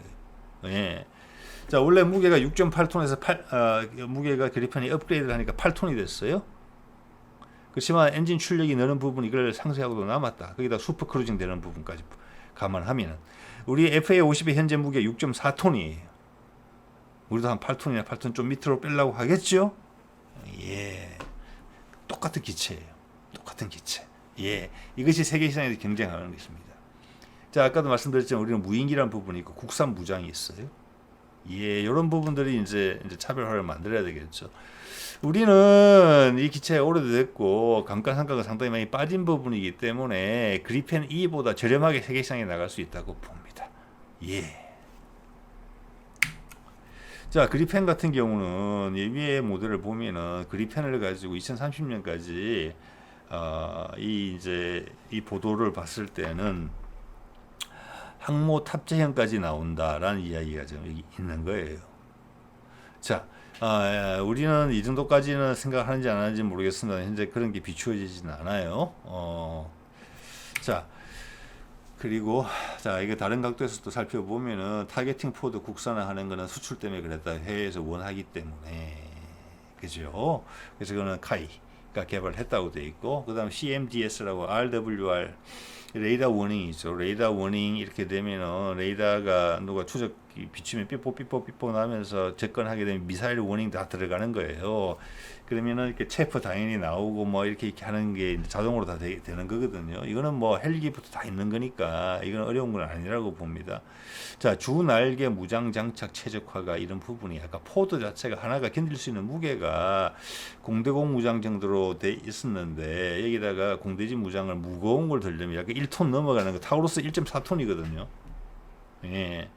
자, 원래 무게가 6.8톤에서 무게가 그리펜이 업그레이드를 하니까 8톤이 됐어요. 그렇지만 엔진 출력이 느는 부분 이걸 상쇄하고도 남았다. 거기다 슈퍼 크루징 되는 부분까지 감안하면 우리 FA50의 현재 무게 6.4톤이에요. 우리도 한 8톤이나 8톤 좀 밑으로 빼려고 하겠죠? 예. 똑같은 기체예요. 똑같은 기체. 예. 이것이 세계 시장에서 경쟁하는 것입니다. 자, 아까도 말씀드렸지만 우리는 무인기라는 부분이 있고 국산 무장이 있어요. 예, 이런 부분들이 이제 차별화를 만들어야 되겠죠. 우리는 이 기체가 오래됐고 감가상각가 상당히 많이 빠진 부분이기 때문에 그리펜 E보다 저렴하게 세계 시장에 나갈 수 있다고 봅니다. 예. 자, 그리펜 같은 경우는 위에 모델을 보면은 그리펜을 가지고 2030년까지 이 보도를 봤을 때는 항모 탑재형까지 나온다라는 이야기가 좀 여기 있는 거예요. 자, 우리는 이 정도까지는 생각하는지 안 하는지 모르겠습니다. 현재 그런 게 비추어지지는 않아요. 자, 그리고 자, 이거 다른 각도에서 또 살펴보면은 타겟팅 포드 국산화하는 거는 수출 때문에 그랬다. 해외에서 원하기 때문에. 그죠? 그래서 그거는 카이가 개발했다고 되어 있고, 그 다음 CMDS라고 RWR 레이더 워닝이 있죠. 레이더 워닝 이렇게 되면은 레이더가 누가 추적 비추면 삐뽀 나면서 접근하게 되면 미사일 워닝 다 들어가는 거예요. 그러면은 이렇게 체포 당연히 나오고 뭐 이렇게 하는 게 자동으로 다 되는 거거든요. 이거는 뭐 헬기부터 다 있는 거니까 이건 어려운 건 아니라고 봅니다. 자, 주 날개 무장 장착 최적화가 이런 부분이 아까 포드 자체가 하나가 견딜 수 있는 무게가 공대공 무장 정도로 돼 있었는데 여기다가 공대지 무장을 무거운 걸 들려면 약간 1톤 넘어가는 거 타우로스 1.4톤이거든요. 예.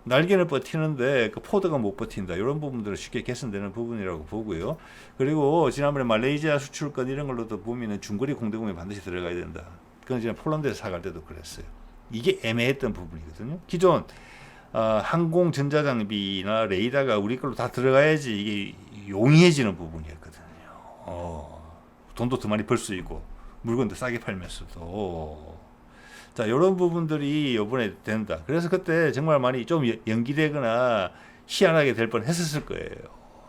날개는 버티는데 그 포드가 못 버틴다. 이런 부분들은 쉽게 개선되는 부분이라고 보고요. 그리고 지난번에 말레이시아 수출권 이런 걸로도 보면은 중거리 공대공에 반드시 들어가야 된다. 그건 지난 폴란드에서 사갈 때도 그랬어요. 이게 애매했던 부분이거든요. 기존 항공 전자장비나 레이더가 우리 걸로 다 들어가야지 이게 용이해지는 부분이었거든요. 돈도 더 많이 벌 수 있고 물건도 싸게 팔면서도. 자, 이런 부분들이 이번에 된다. 그래서 그때 정말 많이 좀 연기되거나 희한하게 될 뻔 했었을 거예요.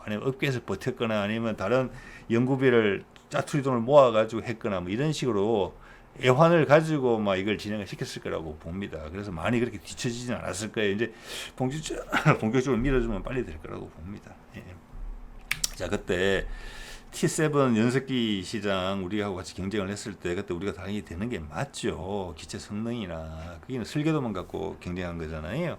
아니면 업계에서 버텼거나 아니면 다른 연구비를 짜투리 돈을 모아가지고 했거나 뭐 이런 식으로 애환을 가지고 막 이걸 진행을 시켰을 거라고 봅니다. 그래서 많이 그렇게 뒤처지진 않았을 거예요. 이제 본격적으로 밀어주면 빨리 될 거라고 봅니다. 예. 자, 그때 T7 연석기 시장 우리하고 같이 경쟁을 했을 때 그때 우리가 당연히 되는 게 맞죠. 기체 성능이나 그게 설계도만 갖고 경쟁한 거잖아요.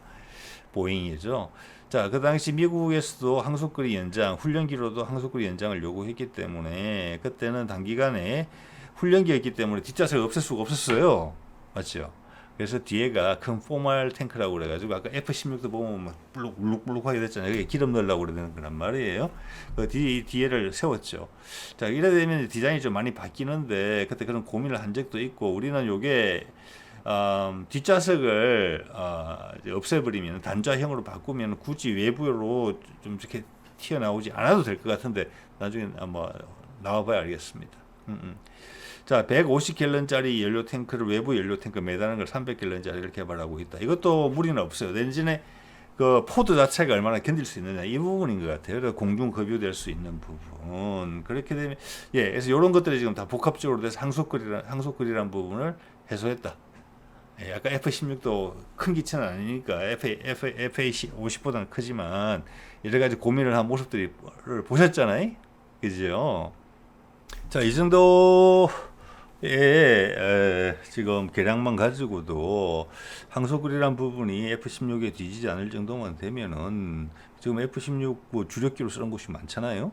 보잉이죠. 자, 그 당시 미국에서도 항속거리 연장, 훈련기로도 항속거리 연장을 요구했기 때문에 그때는 단기간에 훈련기였기 때문에 뒷좌석을 없앨 수가 없었어요. 맞죠? 그래서 뒤에가 큰 포말 탱크라고 그래가지고 아까 F-16도 보면 막 울룩불룩하게 됐잖아요. 여기 기름 넣으려고 그러는 거란 말이에요. 그 뒤에를 세웠죠. 자, 이래 되면 디자인이 좀 많이 바뀌는데 그때 그런 고민을 한 적도 있고 우리는 요게 뒷좌석을 없애버리면 단좌형으로 바꾸면 굳이 외부로 좀 이렇게 튀어나오지 않아도 될 것 같은데 나중에 뭐 나와봐야 알겠습니다. 자, 150갤런짜리 연료 탱크를 외부 연료 탱크 매다는 걸 300갤런짜리를 개발하고 있다. 이것도 무리는 없어요. 엔진의 그 포드 자체가 얼마나 견딜 수 있느냐 이 부분인 것 같아요. 그래서 공중 급유될 수 있는 부분. 그렇게 되면 그래서 이런 것들이 지금 다 복합적으로 돼서 항속거리란 부분을 해소했다. 아까 F-16도 큰 기체는 아니니까 FA-50보다는 크지만 여러 가지 고민을 한 모습들을 보셨잖아요. 그죠? 자, 이 정도 지금 계량만 가지고도 항속거리란 부분이 F-16에 뒤지지 않을 정도만 되면은 지금 F-16 뭐 주력기로 쓰는 곳이 많잖아요.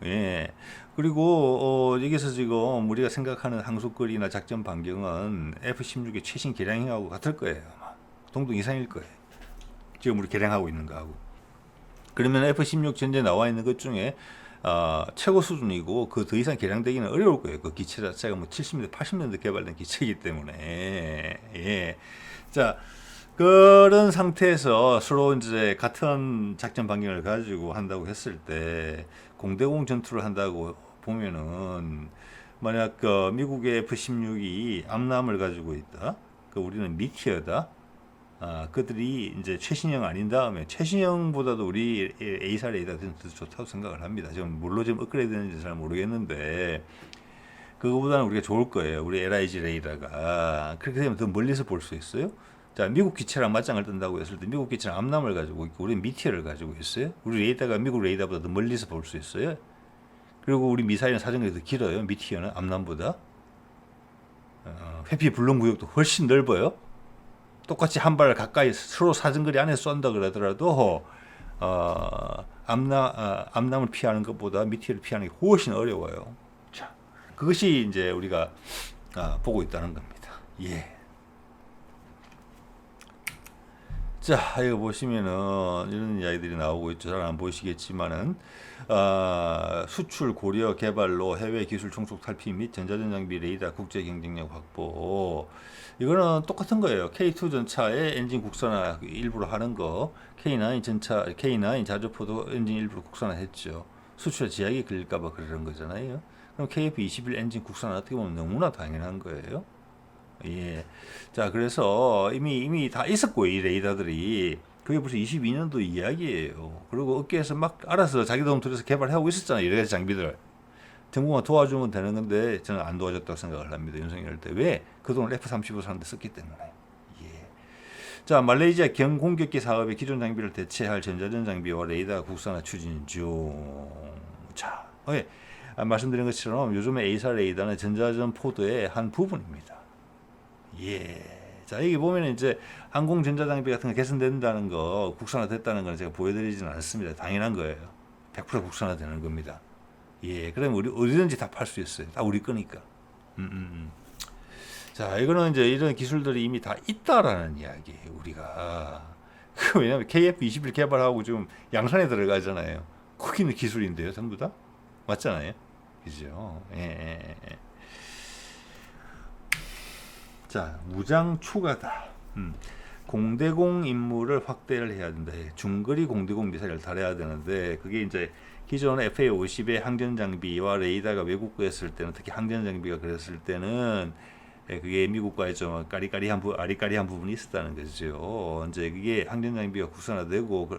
예. 그리고 여기서 지금 우리가 생각하는 항속거리나 작전 반경은 F-16의 최신 계량형하고 같을 거예요. 아마. 동등 이상일 거예요. 지금 우리 계량하고 있는 거하고. 그러면 F-16 전제 나와 있는 것 중에 최고 수준이고 그 더 이상 개량되기는 어려울 거예요. 그 기체 자체가 뭐 70년대, 80년대 개발된 기체이기 때문에. 자, 그런 상태에서 서로 이제 같은 작전 반경을 가지고 한다고 했을 때 공대공 전투를 한다고 보면은 만약 미국의 F-16이 암람을 가지고 있다. 우리는 미티어다. 그들이 이제 최신형 아닌 다음에 최신형보다도 우리 A사 레이더가 더 좋다고 생각을 합니다. 지금 물론 좀 업그레이드 되는지 잘 모르겠는데 그거보다는 우리가 좋을 거예요. 우리 LIG 레이더가. 그렇게 되면 더 멀리서 볼 수 있어요. 자, 미국 기체랑 맞짱을 뜬다고 했을 때 미국 기체는 암남을 가지고 있고 우리 미티어를 가지고 있어요. 우리 레이더가 미국 레이더보다 더 멀리서 볼 수 있어요. 그리고 우리 미사일은 사정거리 더 길어요. 미티어는 암남보다. 회피 불능 구역도 훨씬 넓어요. 똑같이 한 발 가까이 서로 사정거리 안에 쏜다 그러더라도 암남을 피하는 것보다 미티어를 피하는 게 훨씬 어려워요. 자, 그것이 이제 우리가 보고 있다는 겁니다. 예. 자, 이거 보시면은 이런 이야기들이 나오고 있죠. 잘 안 보이시겠지만은 수출 고려 개발로 해외 기술 총속 탈피 및 전자전 장비 레이더 국제 경쟁력 확보. 이거는 똑같은 거예요. K2 전차의 엔진 국산화 일부러 하는 거, K9 자주포도 엔진 일부러 국산화했죠. 수출에 제약이 걸릴까봐 그러는 거잖아요. 그럼 KF21 엔진 국산화 어떻게 보면 너무나 당연한 거예요. 예. 자, 그래서 이미 다 있었고, 이 레이더들이. 그게 벌써 22년도 이야기예요. 그리고 업계에서 막 알아서 자기 돈 들여서 개발하고 있었잖아요. 여러 가지 장비들. 정부가 도와주면 되는 건데, 저는 안 도와줬다고 생각을 합니다. 윤석열 때. 왜? 그 돈을 F-35 사는데 썼기 때문에. 예. 자, 말레이시아 경공격기 사업의 기존 장비를 대체할 전자전 장비와 레이더 국산화 추진 중. 자, 말씀드린 것처럼 요즘에 A사 레이더는 전자전 포드의 한 부분입니다. 예. 자, 여기 보면 이제 항공 전자 장비 같은 거 개선된다는 거, 국산화됐다는 건 제가 보여드리지는 않습니다. 당연한 거예요. 100% 국산화되는 겁니다. 예. 그러면 우리 어디든지 다 팔 수 있어요. 다 우리 거니까. 자, 이거는 이제 이런 기술들이 이미 다 있다라는 이야기예요. 우리가. 왜냐하면 KF-21 개발하고 지금 양산에 들어가잖아요. 거기는 기술인데요, 전부 다. 맞잖아요. 그죠? 예. 자, 무장 추가다. 공대공 임무를 확대를 해야 된다. 중거리 공대공 미사일을 달아야 되는데 그게 이제 기존 FA-50의 항전 장비와 레이더가 외국거였을 때는 특히 항전 장비가 그랬을 때는 그게 미국과의 좀 아리까리한 부분이 있었다는 거죠. 이제 그게 항전 장비가 국산화되고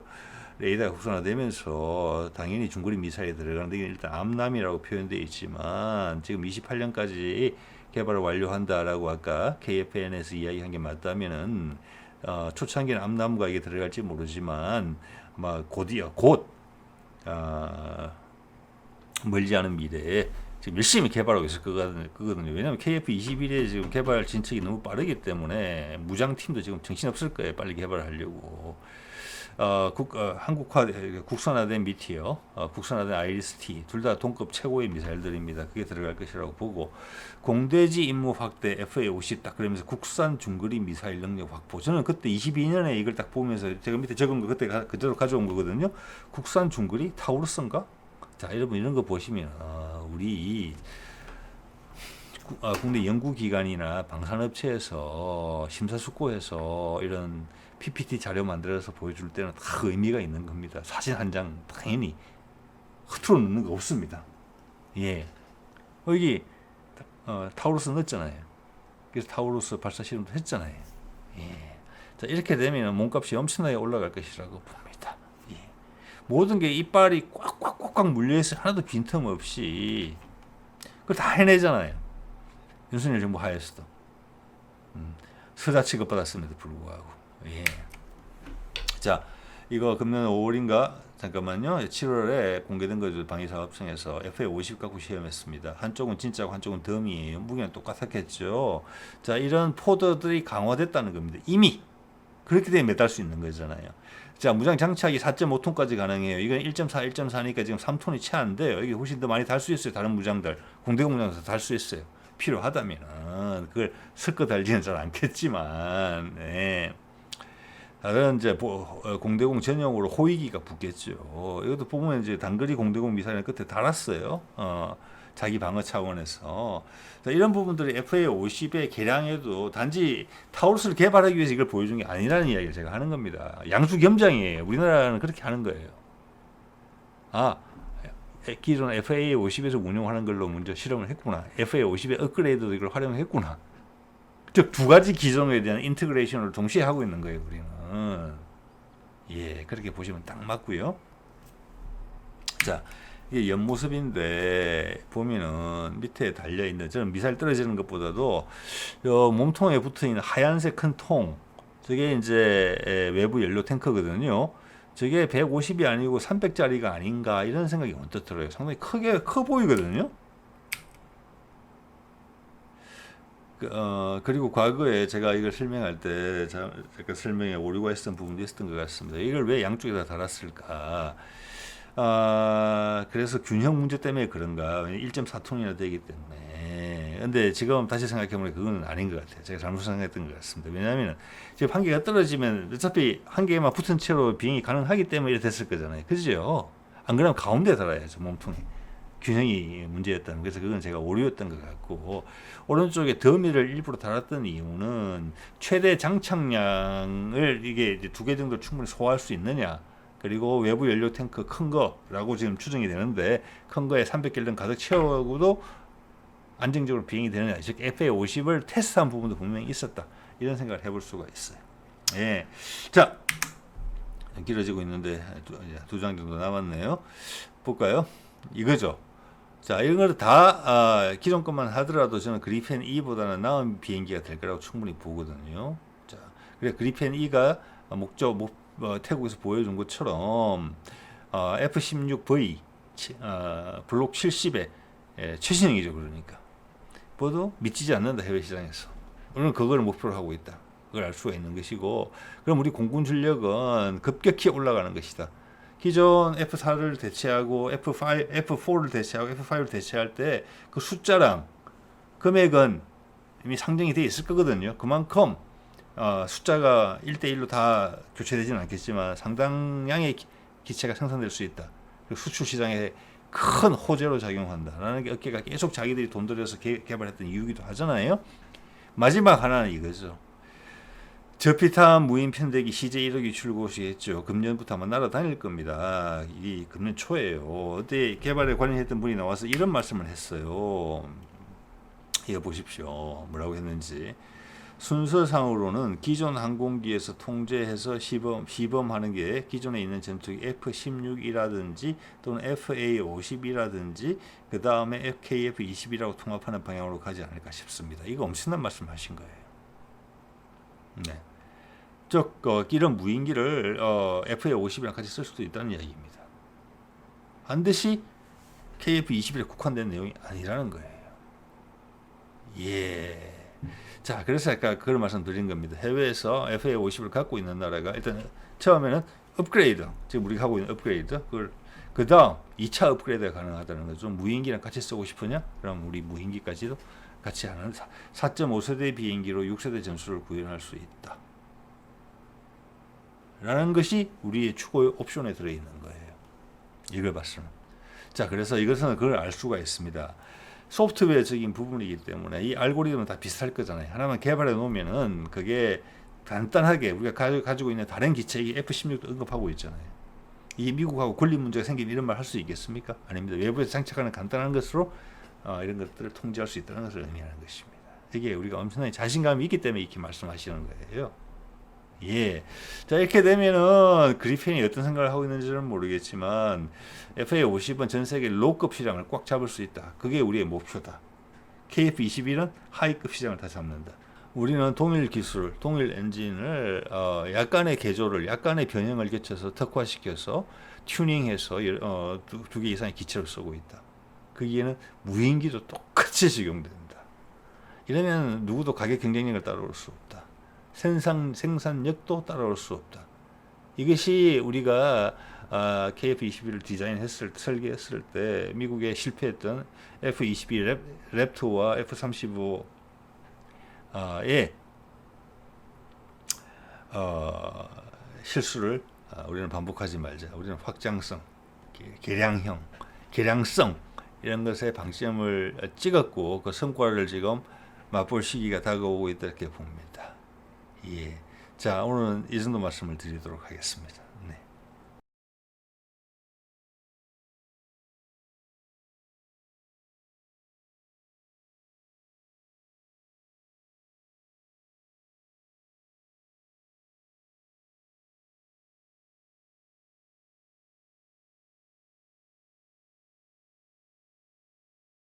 레이더가 국산화되면서 당연히 중거리 미사일이 들어가는데 일단 암남이라고 표현되어 있지만 지금 28년까지 개발을 완료한다라고 아까 KFN에서 이야기한 게 맞다면은 초창기는 암남과 이게 들어갈지 모르지만 아마 곧 멀지 않은 미래에 지금 열심히 개발하고 있을 거거든요. 왜냐하면 KF-21의 지금 개발 진척이 너무 빠르기 때문에 무장팀도 지금 정신없을 거예요. 빨리 개발하려고. 국산화된 미티어, 국산화된 아이리스-T 둘 다 동급 최고의 미사일들입니다. 그게 들어갈 것이라고 보고 공대지 임무 확대 FA-50 딱 그러면서 국산 중거리 미사일 능력 확보. 저는 그때 22년에 이걸 딱 보면서 제가 밑에 적은 거 그때 그대로 가져온 거거든요. 국산 중거리 타우루스인가? 자, 여러분 이런 거 보시면 우리 국내 연구기관이나 방산업체에서 심사숙고해서 이런 PPT 자료 만들어서 보여줄 때는 다 의미가 있는 겁니다. 사진 한 장 당연히 흐트러 넣는 거 없습니다. 예, 여기 타우루스 넣었잖아요. 그래서 타우루스 발사 실험도 했잖아요. 예, 자, 이렇게 되면 몸값이 엄청나게 올라갈 것이라고 봅니다. 예. 모든 게 이빨이 꽉꽉꽉꽉 물려있어요. 하나도 빈틈 없이 그걸 다 해내잖아요. 윤석열 정부 하에서도 서자 취급받았음에도 불구하고. 예. 자, 이거 금년 5월인가 잠깐만요. 7월에 공개된 거죠. 방위사업청에서 FA-50 갖고 시험했습니다. 한쪽은 진짜고 한쪽은 덤이에요. 무게는 똑같았겠죠. 자, 이런 포더들이 강화됐다는 겁니다. 이미 그렇게 되면 매달 수 있는 거잖아요. 자, 무장 장착이 4.5톤까지 가능해요. 이건 1.4, 1.4니까 지금 3톤이 채 안 돼요. 이게 훨씬 더 많이 달 수 있어요. 다른 무장들, 공대공 무장에서 달 수 있어요. 필요하다면 그걸 섞어 달지는 잘 않겠지만. 네. 다른 이제 공대공 전용으로 호위기가 붙겠죠. 이것도 보면 이제 단거리 공대공 미사일 끝에 달았어요. 자기 방어 차원에서. 자, 이런 부분들이 FA-50의 개량에도 단지 타우루스를 개발하기 위해서 이걸 보여준 게 아니라는 이야기를 제가 하는 겁니다. 양수겸장이에요. 우리나라는 그렇게 하는 거예요. 기존 FA-50에서 운용하는 걸로 먼저 실험을 했구나. FA-50의 업그레이드도 이걸 활용했구나. 즉 두 가지 기종에 대한 인테그레이션을 동시에 하고 있는 거예요. 우리는. 예, 그렇게 보시면 딱 맞고요. 자, 이게 옆모습인데 보면은 밑에 달려 있는 저는 미사일 떨어지는 것보다도 요 몸통에 붙어 있는 하얀색 큰 통, 저게 이제 외부 연료 탱크거든요. 저게 150이 아니고 300짜리가 아닌가 이런 생각이 언뜻 들어요. 상당히 커 보이거든요. 그리고 과거에 제가 이걸 설명할 때 제가 설명에 오류가 있었던 부분도 있었던 것 같습니다. 이걸 왜 양쪽에다 달았을까? 그래서 균형 문제 때문에 그런가? 1.4톤이나 되기 때문에. 근데 지금 다시 생각해보면 그건 아닌 것 같아요. 제가 잘못 생각했던 것 같습니다. 왜냐하면 지금 한 개가 떨어지면 어차피 한 개만 붙은 채로 비행이 가능하기 때문에 이렇게 됐을 거잖아요. 그죠? 안 그러면 가운데 달아야죠, 몸통에. 균형이 문제였다는, 그래서 그건 제가 오류였던 것 같고, 오른쪽에 더미를 일부러 달았던 이유는 최대 장착량을 이게 이제 2개 정도 충분히 소화할 수 있느냐, 그리고 외부 연료 탱크 큰 거라고 지금 추정이 되는데 큰 거에 300갤런 가득 채우고도 안정적으로 비행이 되느냐, 즉 FA50을 테스트한 부분도 분명히 있었다, 이런 생각을 해볼 수가 있어요. 예, 자, 길어지고 있는데 두 장 정도 남았네요. 볼까요? 이거죠. 자, 이런 걸 다 기존 것만 하더라도 저는 그리펜 E보다는 나은 비행기가 될 거라고 충분히 보거든요. 자, 그래 그리펜 E가 태국에서 보여준 것처럼 F-16V 블록 70의 최신형이죠. 그러니까 뭐도 미치지 않는다, 해외 시장에서. 우리는 그걸 목표로 하고 있다, 그걸 알 수가 있는 것이고, 그럼 우리 공군 전력은 급격히 올라가는 것이다. 기존 F4를 대체하고 F4를 대체하고 F5를 대체할 때 그 숫자랑 금액은 이미 상정이 되어 있을 거거든요. 그만큼 숫자가 1대1로 다 교체되지는 않겠지만 상당량의 기체가 생산될 수 있다. 그리고 수출 시장에 큰 호재로 작용한다라는 게 업계가 계속 자기들이 돈 들여서 개발했던 이유기도 하잖아요. 마지막 하나는 이거죠. 저피탄 무인 편대기 CJ1호기 출고시겠죠. 금년부터 아마 날아다닐 겁니다. 이 금년 초에요. 그때 개발에 관여했던 분이 나와서 이런 말씀을 했어요. 이거 보십시오. 뭐라고 했는지. 순서상으로는 기존 항공기에서 통제해서 시범하는 게 기존에 있는 전투기 F-16이라든지 또는 FA-50이라든지 그 다음에 KF-20이라고 통합하는 방향으로 가지 않을까 싶습니다. 이거 엄청난 말씀하신 거예요. 네. 즉 이런 무인기를 FA-50이랑 같이 쓸 수도 있다는 이야기입니다. 반드시 KF-21에 국한된 내용이 아니라는 거예요. 예. 자, 그래서 아까 그런 말씀 드린 겁니다. 해외에서 FA-50을 갖고 있는 나라가 일단 처음에는 업그레이드, 지금 우리가 하고 있는 업그레이드, 그 다음 2차 업그레이드가 가능하다는 거죠. 무인기랑 같이 쓰고 싶으냐? 그럼 우리 무인기까지도 같이 하는 4.5세대 비행기로 6세대 전술을 구현할 수 있다, 라는 것이 우리의 추고 옵션에 들어있는 거예요. 이걸 봤으면. 자, 그래서 이것은 그걸 알 수가 있습니다. 소프트웨어적인 부분이기 때문에 이 알고리즘은 다 비슷할 거잖아요. 하나만 개발해 놓으면은 그게 간단하게 우리가 가지고 있는 다른 기체기 F-16도 언급하고 있잖아요. 이 미국하고 권리 문제가 생기면 이런 말 할 수 있겠습니까? 아닙니다. 외부에서 장착하는 간단한 것으로 이런 것들을 통제할 수 있다는 것을 의미하는 것입니다. 이게 우리가 엄청나게 자신감이 있기 때문에 이렇게 말씀하시는 거예요. 예. 자, 이렇게 되면은 그리펜이 어떤 생각을 하고 있는지는 모르겠지만 FA-50은 전 세계 로급 시장을 꽉 잡을 수 있다. 그게 우리의 목표다. KF-21은 하이급 시장을 다 잡는다. 우리는 동일 기술, 동일 엔진을 약간의 개조를, 약간의 변형을 거쳐서 특화시켜서 튜닝해서 두 개 이상의 기체를 쓰고 있다. 거기에는 무인기도 똑같이 적용된다. 이러면 누구도 가격 경쟁력을 따라올 수 없다. 생산력도 따라올 수 없다. 이것이 우리가 KF-21을 설계했을 때 미국에 실패했던 F-22 랩터와 F-35의 실수를 우리는 반복하지 말자. 우리는 확장성, 개량성 이런 것에 방점을 찍었고 그 성과를 지금 맛볼 시기가 다가오고 있다, 이렇게 봅니다. 예. 자, 오늘은 이 정도 말씀을 드리도록 하겠습니다.